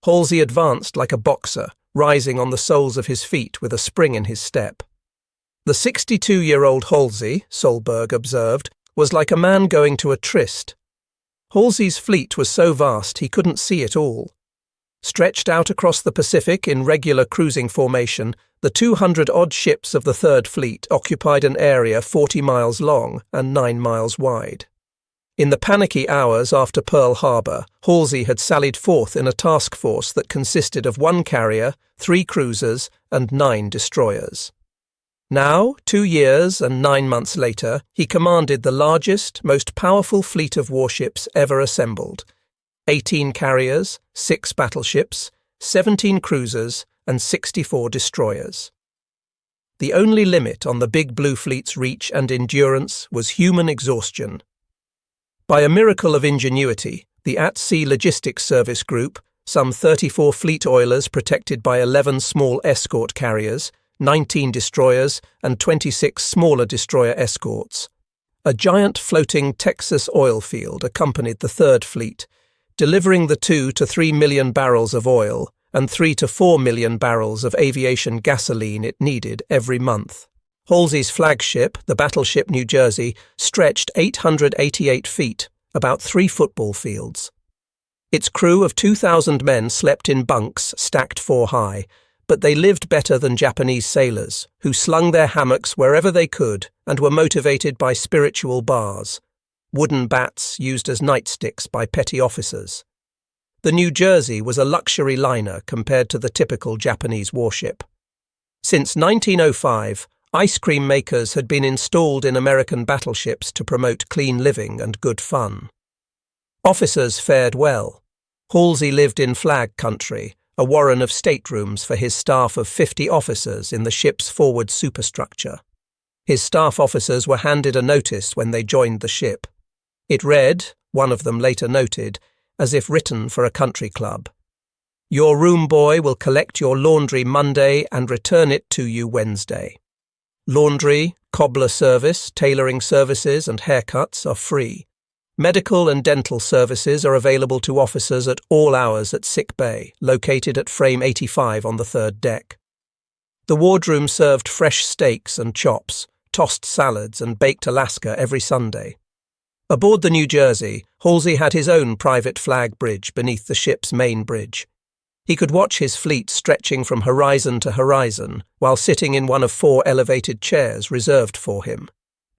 Halsey advanced like a boxer, rising on the soles of his feet with a spring in his step. The 62-year-old Halsey, Solberg observed, was like a man going to a tryst. Halsey's fleet was so vast he couldn't see it all. Stretched out across the Pacific in regular cruising formation, the 200-odd ships of the Third Fleet occupied an area 40 miles long and 9 miles wide. In the panicky hours after Pearl Harbor, Halsey had sallied forth in a task force that consisted of 1 carrier, 3 cruisers, and 9 destroyers. Now, 2 years and 9 months later, he commanded the largest, most powerful fleet of warships ever assembled. 18 carriers, 6 battleships, 17 cruisers, and 64 destroyers. The only limit on the Big Blue Fleet's reach and endurance was human exhaustion. By a miracle of ingenuity, the At-Sea Logistics Service Group, some 34 fleet oilers protected by 11 small escort carriers, 19 destroyers, and 26 smaller destroyer escorts. A giant floating Texas oil field accompanied the Third Fleet, delivering the 2 to 3 million barrels of oil and 3 to 4 million barrels of aviation gasoline it needed every month. Halsey's flagship, the battleship New Jersey, stretched 888 feet, about 3 football fields. Its crew of 2,000 men slept in bunks stacked 4 high, but they lived better than Japanese sailors, who slung their hammocks wherever they could and were motivated by spiritual bars, wooden bats used as nightsticks by petty officers. The New Jersey was a luxury liner compared to the typical Japanese warship. Since 1905, ice cream makers had been installed in American battleships to promote clean living and good fun. Officers fared well. Halsey lived in flag country, a warren of staterooms for his staff of 50 officers in the ship's forward superstructure. His staff officers were handed a notice when they joined the ship. It read, one of them later noted, as if written for a country club. Your room boy will collect your laundry Monday and return it to you Wednesday. Laundry, cobbler service, tailoring services and haircuts are free. Medical and dental services are available to officers at all hours at sick bay, located at frame 85 on the third deck. The wardroom served fresh steaks and chops, tossed salads and baked Alaska every Sunday. Aboard the New Jersey, Halsey had his own private flag bridge beneath the ship's main bridge. He could watch his fleet stretching from horizon to horizon while sitting in one of 4 elevated chairs reserved for him.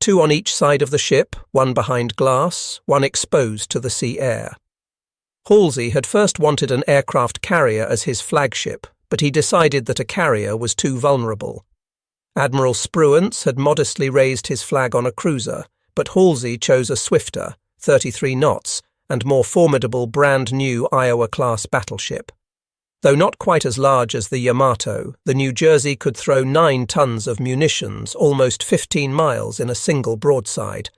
2 on each side of the ship, one behind glass, one exposed to the sea air. Halsey had first wanted an aircraft carrier as his flagship, but he decided that a carrier was too vulnerable. Admiral Spruance had modestly raised his flag on a cruiser, but Halsey chose a swifter, 33 knots, and more formidable brand-new Iowa-class battleship. Though not quite as large as the Yamato, the New Jersey could throw 9 tons of munitions almost 15 miles in a single broadside.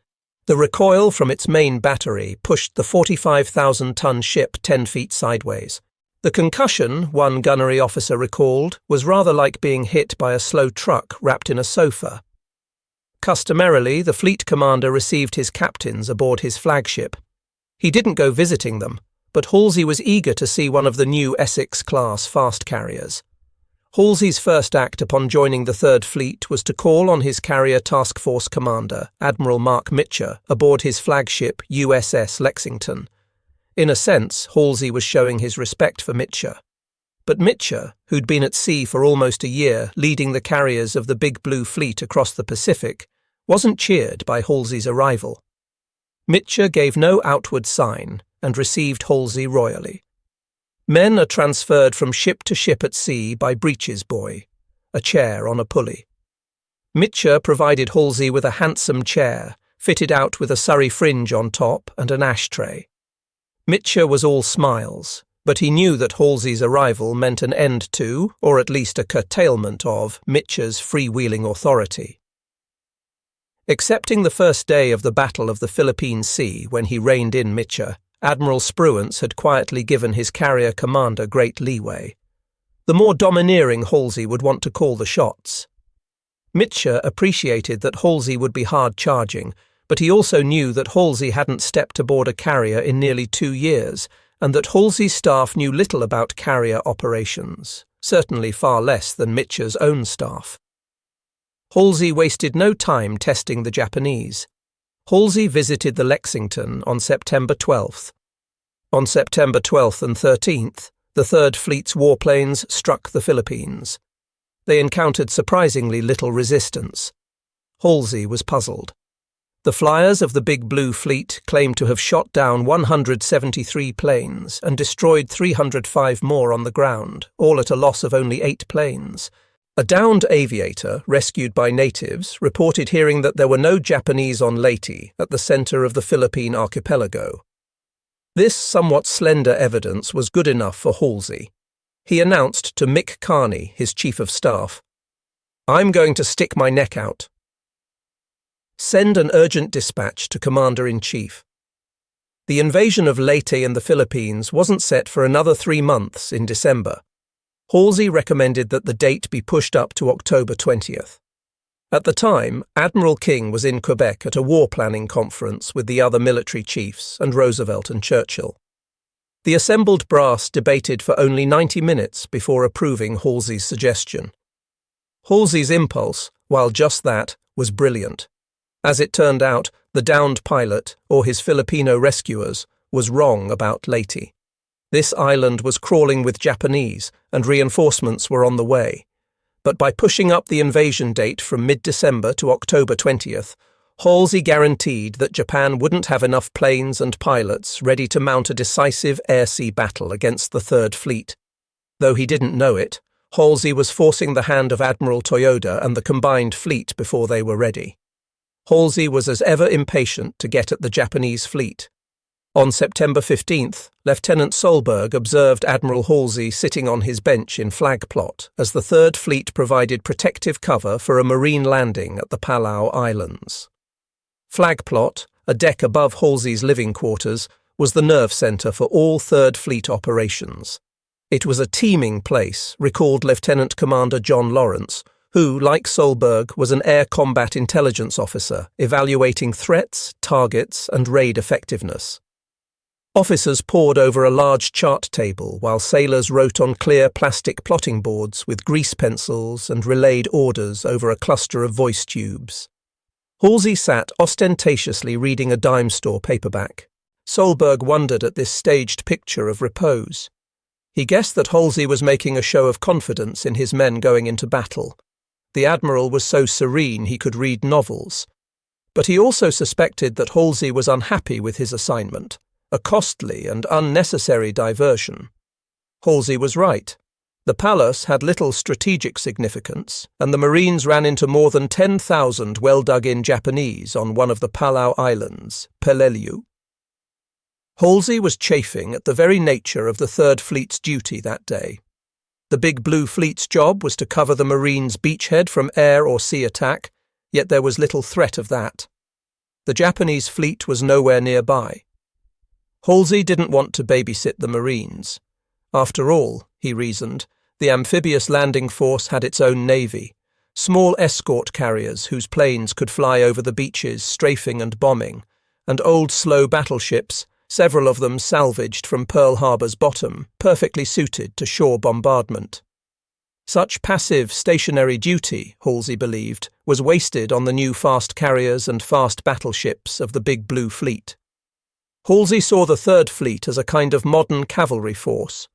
The recoil from its main battery pushed the 45,000-ton ship 10 feet sideways. The concussion, one gunnery officer recalled, was rather like being hit by a slow truck wrapped in a sofa. Customarily, the fleet commander received his captains aboard his flagship. He didn't go visiting them, but Halsey was eager to see one of the new Essex-class fast carriers. Halsey's first act upon joining the Third Fleet was to call on his carrier task force commander, Admiral Mark Mitcher, aboard his flagship USS Lexington. In a sense, Halsey was showing his respect for Mitcher. But Mitcher, who'd been at sea for almost a year, leading the carriers of the Big Blue Fleet across the Pacific, wasn't cheered by Halsey's arrival. Mitcher gave no outward sign and received Halsey royally. Men are transferred from ship to ship at sea by breeches buoy, a chair on a pulley. Mitcher provided Halsey with a handsome chair, fitted out with a Surrey fringe on top and an ashtray. Mitcher was all smiles, but he knew that Halsey's arrival meant an end to, or at least a curtailment of, Mitcher's freewheeling authority. Excepting the first day of the Battle of the Philippine Sea, when he reined in Mitcher, Admiral Spruance had quietly given his carrier commander great leeway. The more domineering Halsey would want to call the shots. Mitcher appreciated that Halsey would be hard-charging, but he also knew that Halsey hadn't stepped aboard a carrier in nearly 2 years, and that Halsey's staff knew little about carrier operations, certainly far less than Mitcher's own staff. Halsey wasted no time testing the Japanese. Halsey visited the Lexington on September 12th. On September 12th and 13th, the Third Fleet's warplanes struck the Philippines. They encountered surprisingly little resistance. Halsey was puzzled. The flyers of the Big Blue Fleet claimed to have shot down 173 planes and destroyed 305 more on the ground, all at a loss of only 8 planes. A downed aviator, rescued by natives, reported hearing that there were no Japanese on Leyte, at the centre of the Philippine archipelago. This somewhat slender evidence was good enough for Halsey. He announced to Mick Carney, his chief of staff, "I'm going to stick my neck out. Send an urgent dispatch to Commander-in-Chief." The invasion of Leyte in the Philippines wasn't set for another 3 months in December. Halsey recommended that the date be pushed up to October 20th. At the time, Admiral King was in Quebec at a war planning conference with the other military chiefs and Roosevelt and Churchill. The assembled brass debated for only 90 minutes before approving Halsey's suggestion. Halsey's impulse, while just that, was brilliant. As it turned out, the downed pilot, or his Filipino rescuers, was wrong about Leyte. This island was crawling with Japanese, and reinforcements were on the way. But by pushing up the invasion date from mid-December to October 20th, Halsey guaranteed that Japan wouldn't have enough planes and pilots ready to mount a decisive air-sea battle against the Third Fleet. Though he didn't know it, Halsey was forcing the hand of Admiral Toyoda and the combined fleet before they were ready. Halsey was as ever impatient to get at the Japanese fleet. On September 15th, Lieutenant Solberg observed Admiral Halsey sitting on his bench in flag plot as the Third Fleet provided protective cover for a marine landing at the Palau Islands. Flag plot, a deck above Halsey's living quarters, was the nerve centre for all Third Fleet operations. It was a teeming place, recalled Lieutenant Commander John Lawrence, who, like Solberg, was an air combat intelligence officer evaluating threats, targets, and raid effectiveness. Officers pored over a large chart table while sailors wrote on clear plastic plotting boards with grease pencils and relayed orders over a cluster of voice tubes. Halsey sat ostentatiously reading a dime store paperback. Solberg wondered at this staged picture of repose. He guessed that Halsey was making a show of confidence in his men going into battle. The Admiral was so serene he could read novels. But he also suspected that Halsey was unhappy with his assignment, a costly and unnecessary diversion. Halsey was right. The palace had little strategic significance, and the Marines ran into more than 10,000 well-dug-in Japanese on one of the Palau Islands, Peleliu. Halsey was chafing at the very nature of the Third Fleet's duty that day. The Big Blue Fleet's job was to cover the Marines' beachhead from air or sea attack, yet there was little threat of that. The Japanese fleet was nowhere nearby. Halsey didn't want to babysit the Marines. After all, he reasoned, the amphibious landing force had its own navy, small escort carriers whose planes could fly over the beaches strafing and bombing, and old slow battleships, several of them salvaged from Pearl Harbor's bottom, perfectly suited to shore bombardment. Such passive, stationary duty, Halsey believed, was wasted on the new fast carriers and fast battleships of the Big Blue Fleet. Halsey saw the Third Fleet as a kind of modern cavalry force.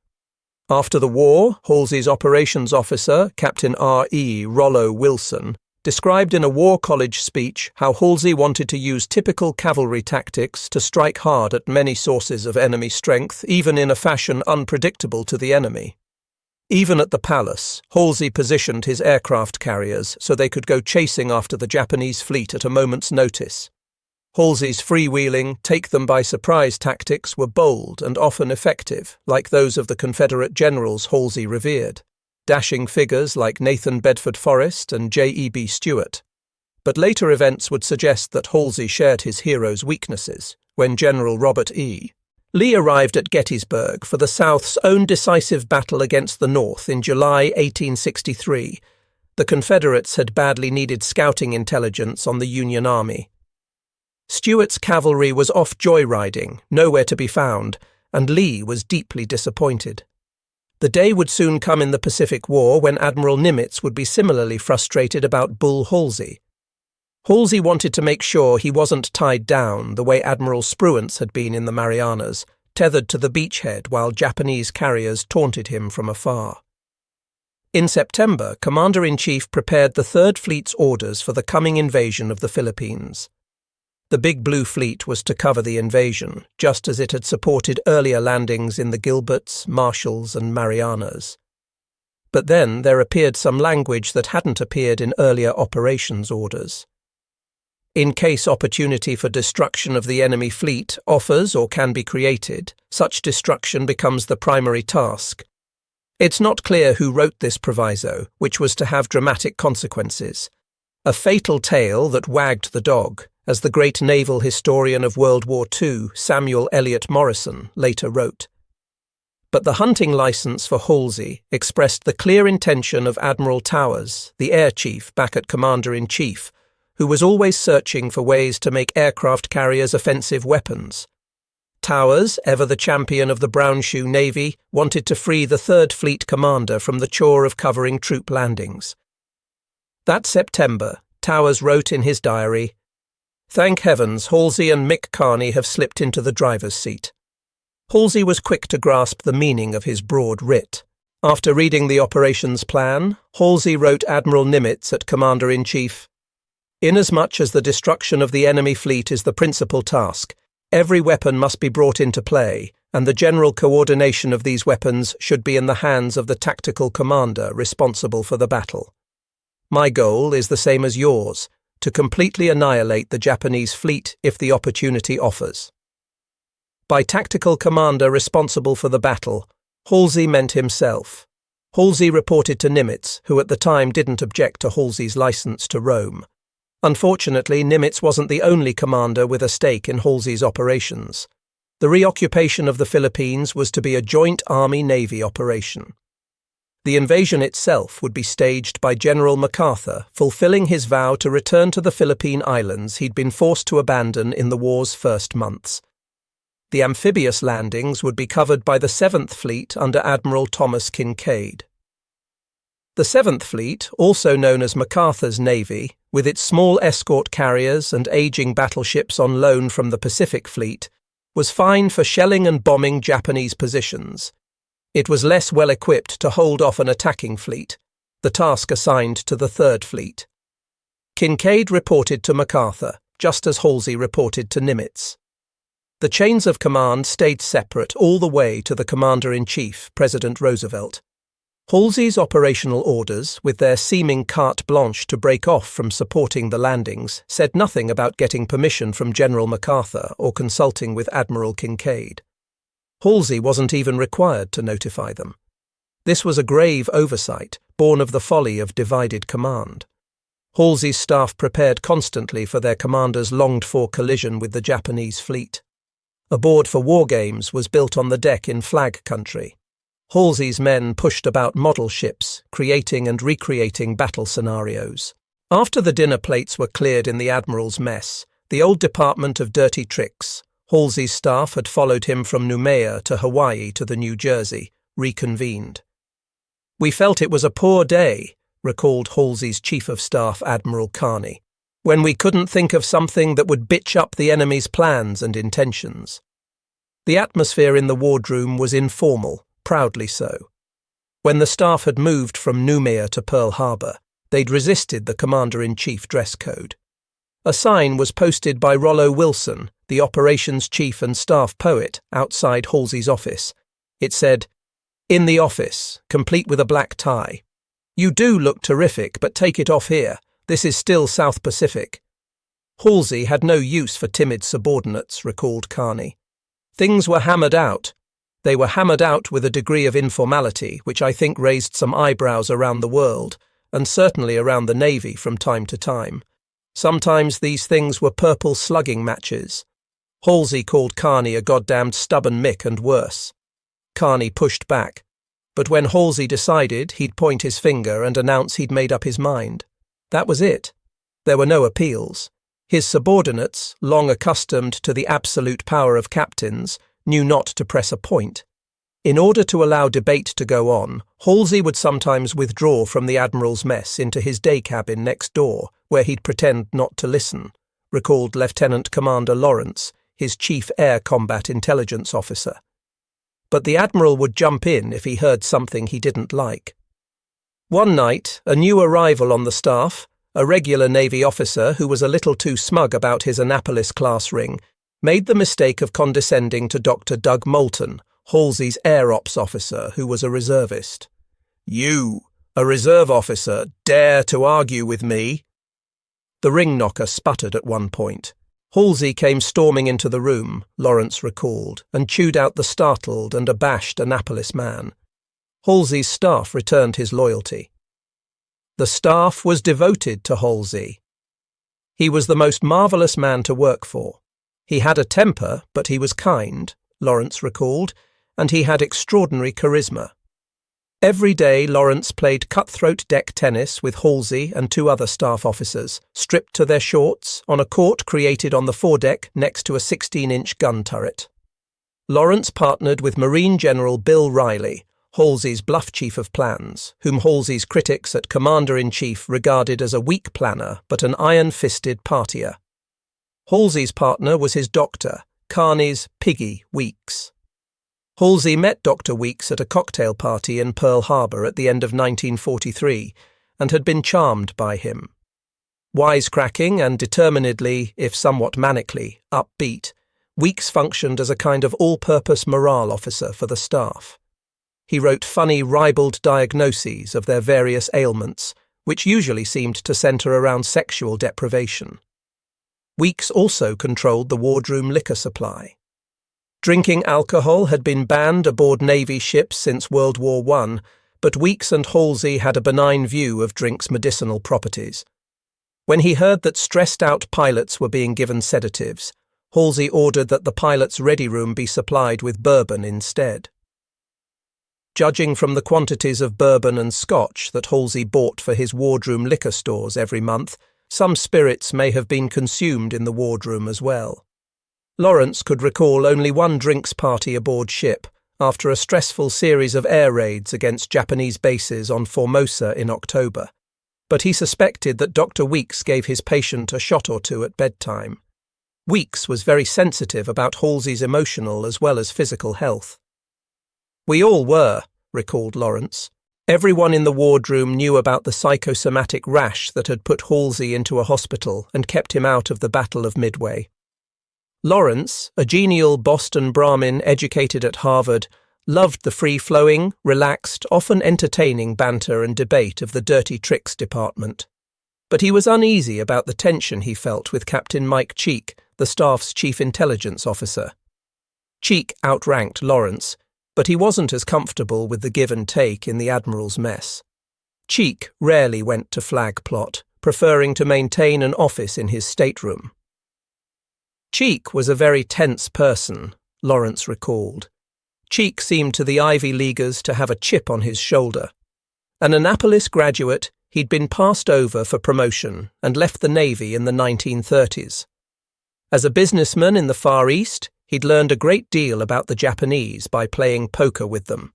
After the war, Halsey's operations officer, Captain R.E. Rollo Wilson, described in a War College speech how Halsey wanted to use typical cavalry tactics to strike hard at many sources of enemy strength, even in a fashion unpredictable to the enemy. Even at the palace, Halsey positioned his aircraft carriers so they could go chasing after the Japanese fleet at a moment's notice. Halsey's freewheeling, take-them-by-surprise tactics were bold and often effective, like those of the Confederate generals Halsey revered, dashing figures like Nathan Bedford Forrest and J.E.B. Stuart. But later events would suggest that Halsey shared his hero's weaknesses. When General Robert E. Lee arrived at Gettysburg for the South's own decisive battle against the North in July 1863, the Confederates had badly needed scouting intelligence on the Union Army. Stuart's cavalry was off joyriding, nowhere to be found, and Lee was deeply disappointed. The day would soon come in the Pacific War when Admiral Nimitz would be similarly frustrated about Bull Halsey. Halsey wanted to make sure he wasn't tied down the way Admiral Spruance had been in the Marianas, tethered to the beachhead while Japanese carriers taunted him from afar. In September, Commander-in-Chief prepared the Third Fleet's orders for the coming invasion of the Philippines. The Big Blue Fleet was to cover the invasion, just as it had supported earlier landings in the Gilberts, Marshalls, and Marianas. But then there appeared some language that hadn't appeared in earlier operations orders. In case opportunity for destruction of the enemy fleet offers or can be created, such destruction becomes the primary task. It's not clear who wrote this proviso, which was to have dramatic consequences. A fatal tail that wagged the dog, as the great naval historian of World War II, Samuel Eliot Morison, later wrote. But the hunting license for Halsey expressed the clear intention of Admiral Towers, the air chief back at Commander-in-Chief, who was always searching for ways to make aircraft carriers offensive weapons. Towers, ever the champion of the Brown Shoe Navy, wanted to free the Third Fleet commander from the chore of covering troop landings. That September, Towers wrote in his diary, "Thank heavens Halsey and Mick Carney have slipped into the driver's seat." Halsey was quick to grasp the meaning of his broad writ. After reading the operations plan, Halsey wrote Admiral Nimitz at Commander-in-Chief, "Inasmuch as the destruction of the enemy fleet is the principal task, every weapon must be brought into play, and the general coordination of these weapons should be in the hands of the tactical commander responsible for the battle. My goal is the same as yours, to completely annihilate the Japanese fleet if the opportunity offers." By tactical commander responsible for the battle, Halsey meant himself. Halsey reported to Nimitz, who at the time didn't object to Halsey's license to roam. Unfortunately, Nimitz wasn't the only commander with a stake in Halsey's operations. The reoccupation of the Philippines was to be a joint Army-Navy operation. The invasion itself would be staged by General MacArthur, fulfilling his vow to return to the Philippine Islands he'd been forced to abandon in the war's first months. The amphibious landings would be covered by the 7th Fleet under Admiral Thomas Kinkaid. The 7th Fleet, also known as MacArthur's Navy, with its small escort carriers and aging battleships on loan from the Pacific Fleet, was fine for shelling and bombing Japanese positions. It was less well equipped to hold off an attacking fleet, the task assigned to the 3rd Fleet. Kinkaid reported to MacArthur, just as Halsey reported to Nimitz. The chains of command stayed separate all the way to the Commander-in-Chief, President Roosevelt. Halsey's operational orders, with their seeming carte blanche to break off from supporting the landings, said nothing about getting permission from General MacArthur or consulting with Admiral Kinkaid. Halsey wasn't even required to notify them. This was a grave oversight, born of the folly of divided command. Halsey's staff prepared constantly for their commander's longed-for collision with the Japanese fleet. A board for war games was built on the deck in flag country. Halsey's men pushed about model ships, creating and recreating battle scenarios. After the dinner plates were cleared in the Admiral's mess, the old Department of Dirty Tricks, Halsey's staff had followed him from Noumea to Hawaii to the New Jersey, reconvened. "We felt it was a poor day," recalled Halsey's Chief of Staff Admiral Carney, "when we couldn't think of something that would bitch up the enemy's plans and intentions." The atmosphere in the wardroom was informal, proudly so. When the staff had moved from Noumea to Pearl Harbor, they'd resisted the Commander-in-Chief dress code. A sign was posted by Rollo Wilson, the operations chief and staff poet, outside Halsey's office. It said, "In the office, complete with a black tie. You do look terrific, but take it off here. This is still South Pacific." Halsey had no use for timid subordinates, recalled Carney. Things were hammered out. They were hammered out with a degree of informality which I think raised some eyebrows around the world, and certainly around the Navy from time to time. Sometimes these things were purple slugging matches. Halsey called Carney a goddamned stubborn Mick and worse. Carney pushed back, but when Halsey decided, he'd point his finger and announce he'd made up his mind. That was it. There were no appeals. His subordinates, long accustomed to the absolute power of captains, knew not to press a point. In order to allow debate to go on, Halsey would sometimes withdraw from the Admiral's mess into his day cabin next door, where he'd pretend not to listen, recalled Lieutenant Commander Lawrence, his Chief Air Combat Intelligence Officer. But the Admiral would jump in if he heard something he didn't like. One night, a new arrival on the staff, a regular Navy officer who was a little too smug about his Annapolis class ring, made the mistake of condescending to Dr. Doug Moulton, Halsey's Air Ops officer, who was a reservist. "You, a reserve officer, dare to argue with me?" The ring knocker sputtered at one point. Halsey came storming into the room, Lawrence recalled, and chewed out the startled and abashed Annapolis man. Halsey's staff returned his loyalty. The staff was devoted to Halsey. He was the most marvellous man to work for. He had a temper, but he was kind, Lawrence recalled, and he had extraordinary charisma. Every day Lawrence played cutthroat deck tennis with Halsey and 2 other staff officers, stripped to their shorts, on a court created on the foredeck next to a 16-inch gun turret. Lawrence partnered with Marine General Bill Riley, Halsey's bluff chief of plans, whom Halsey's critics at Commander-in-Chief regarded as a weak planner but an iron-fisted partier. Halsey's partner was his doctor, Carney's Piggy Weeks. Halsey met Dr. Weeks at a cocktail party in Pearl Harbor at the end of 1943 and had been charmed by him. Wisecracking and determinedly, if somewhat manically, upbeat, Weeks functioned as a kind of all-purpose morale officer for the staff. He wrote funny, ribald diagnoses of their various ailments, which usually seemed to centre around sexual deprivation. Weeks also controlled the wardroom liquor supply. Drinking alcohol had been banned aboard Navy ships since World War I, but Weeks and Halsey had a benign view of drink's medicinal properties. When he heard that stressed-out pilots were being given sedatives, Halsey ordered that the pilot's ready room be supplied with bourbon instead. Judging from the quantities of bourbon and scotch that Halsey bought for his wardroom liquor stores every month, some spirits may have been consumed in the wardroom as well. Lawrence could recall only one drinks party aboard ship, after a stressful series of air raids against Japanese bases on Formosa in October, but he suspected that Dr. Weeks gave his patient a shot or two at bedtime. Weeks was very sensitive about Halsey's emotional as well as physical health. "We all were," recalled Lawrence. Everyone in the wardroom knew about the psychosomatic rash that had put Halsey into a hospital and kept him out of the Battle of Midway. Lawrence, a genial Boston Brahmin educated at Harvard, loved the free-flowing, relaxed, often entertaining banter and debate of the dirty tricks department. But he was uneasy about the tension he felt with Captain Mike Cheek, the staff's chief intelligence officer. Cheek outranked Lawrence, but he wasn't as comfortable with the give and take in the Admiral's mess. Cheek rarely went to flag plot, preferring to maintain an office in his stateroom. Cheek was a very tense person, Lawrence recalled. Cheek seemed to the Ivy Leaguers to have a chip on his shoulder. An Annapolis graduate, he'd been passed over for promotion and left the Navy in the 1930s. As a businessman in the Far East, he'd learned a great deal about the Japanese by playing poker with them.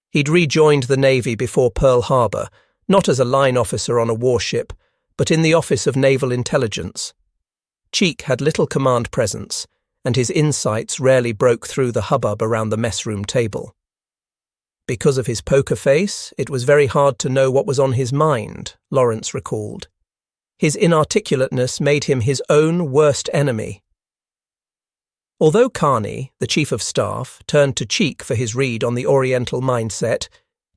He'd rejoined the Navy before Pearl Harbor, not as a line officer on a warship, but in the Office of Naval Intelligence. Cheek had little command presence, and his insights rarely broke through the hubbub around the messroom table. Because of his poker face, it was very hard to know what was on his mind, Lawrence recalled. His inarticulateness made him his own worst enemy. Although Carney, the Chief of Staff, turned to Cheek for his read on the Oriental mindset,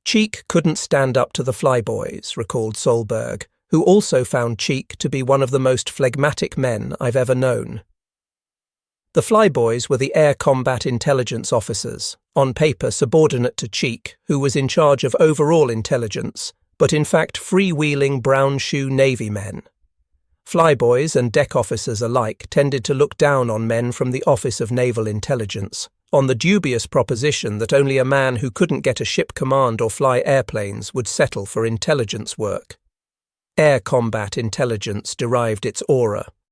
Cheek couldn't stand up to the flyboys, recalled Solberg, who also found Cheek to be one of the most phlegmatic men I've ever known. The flyboys were the Air Combat Intelligence officers, on paper subordinate to Cheek, who was in charge of overall intelligence, but in fact freewheeling brown-shoe Navy men. Flyboys and deck officers alike tended to look down on men from the Office of Naval Intelligence, on the dubious proposition that only a man who couldn't get a ship command or fly airplanes would settle for intelligence work. Air Combat Intelligence derived its aura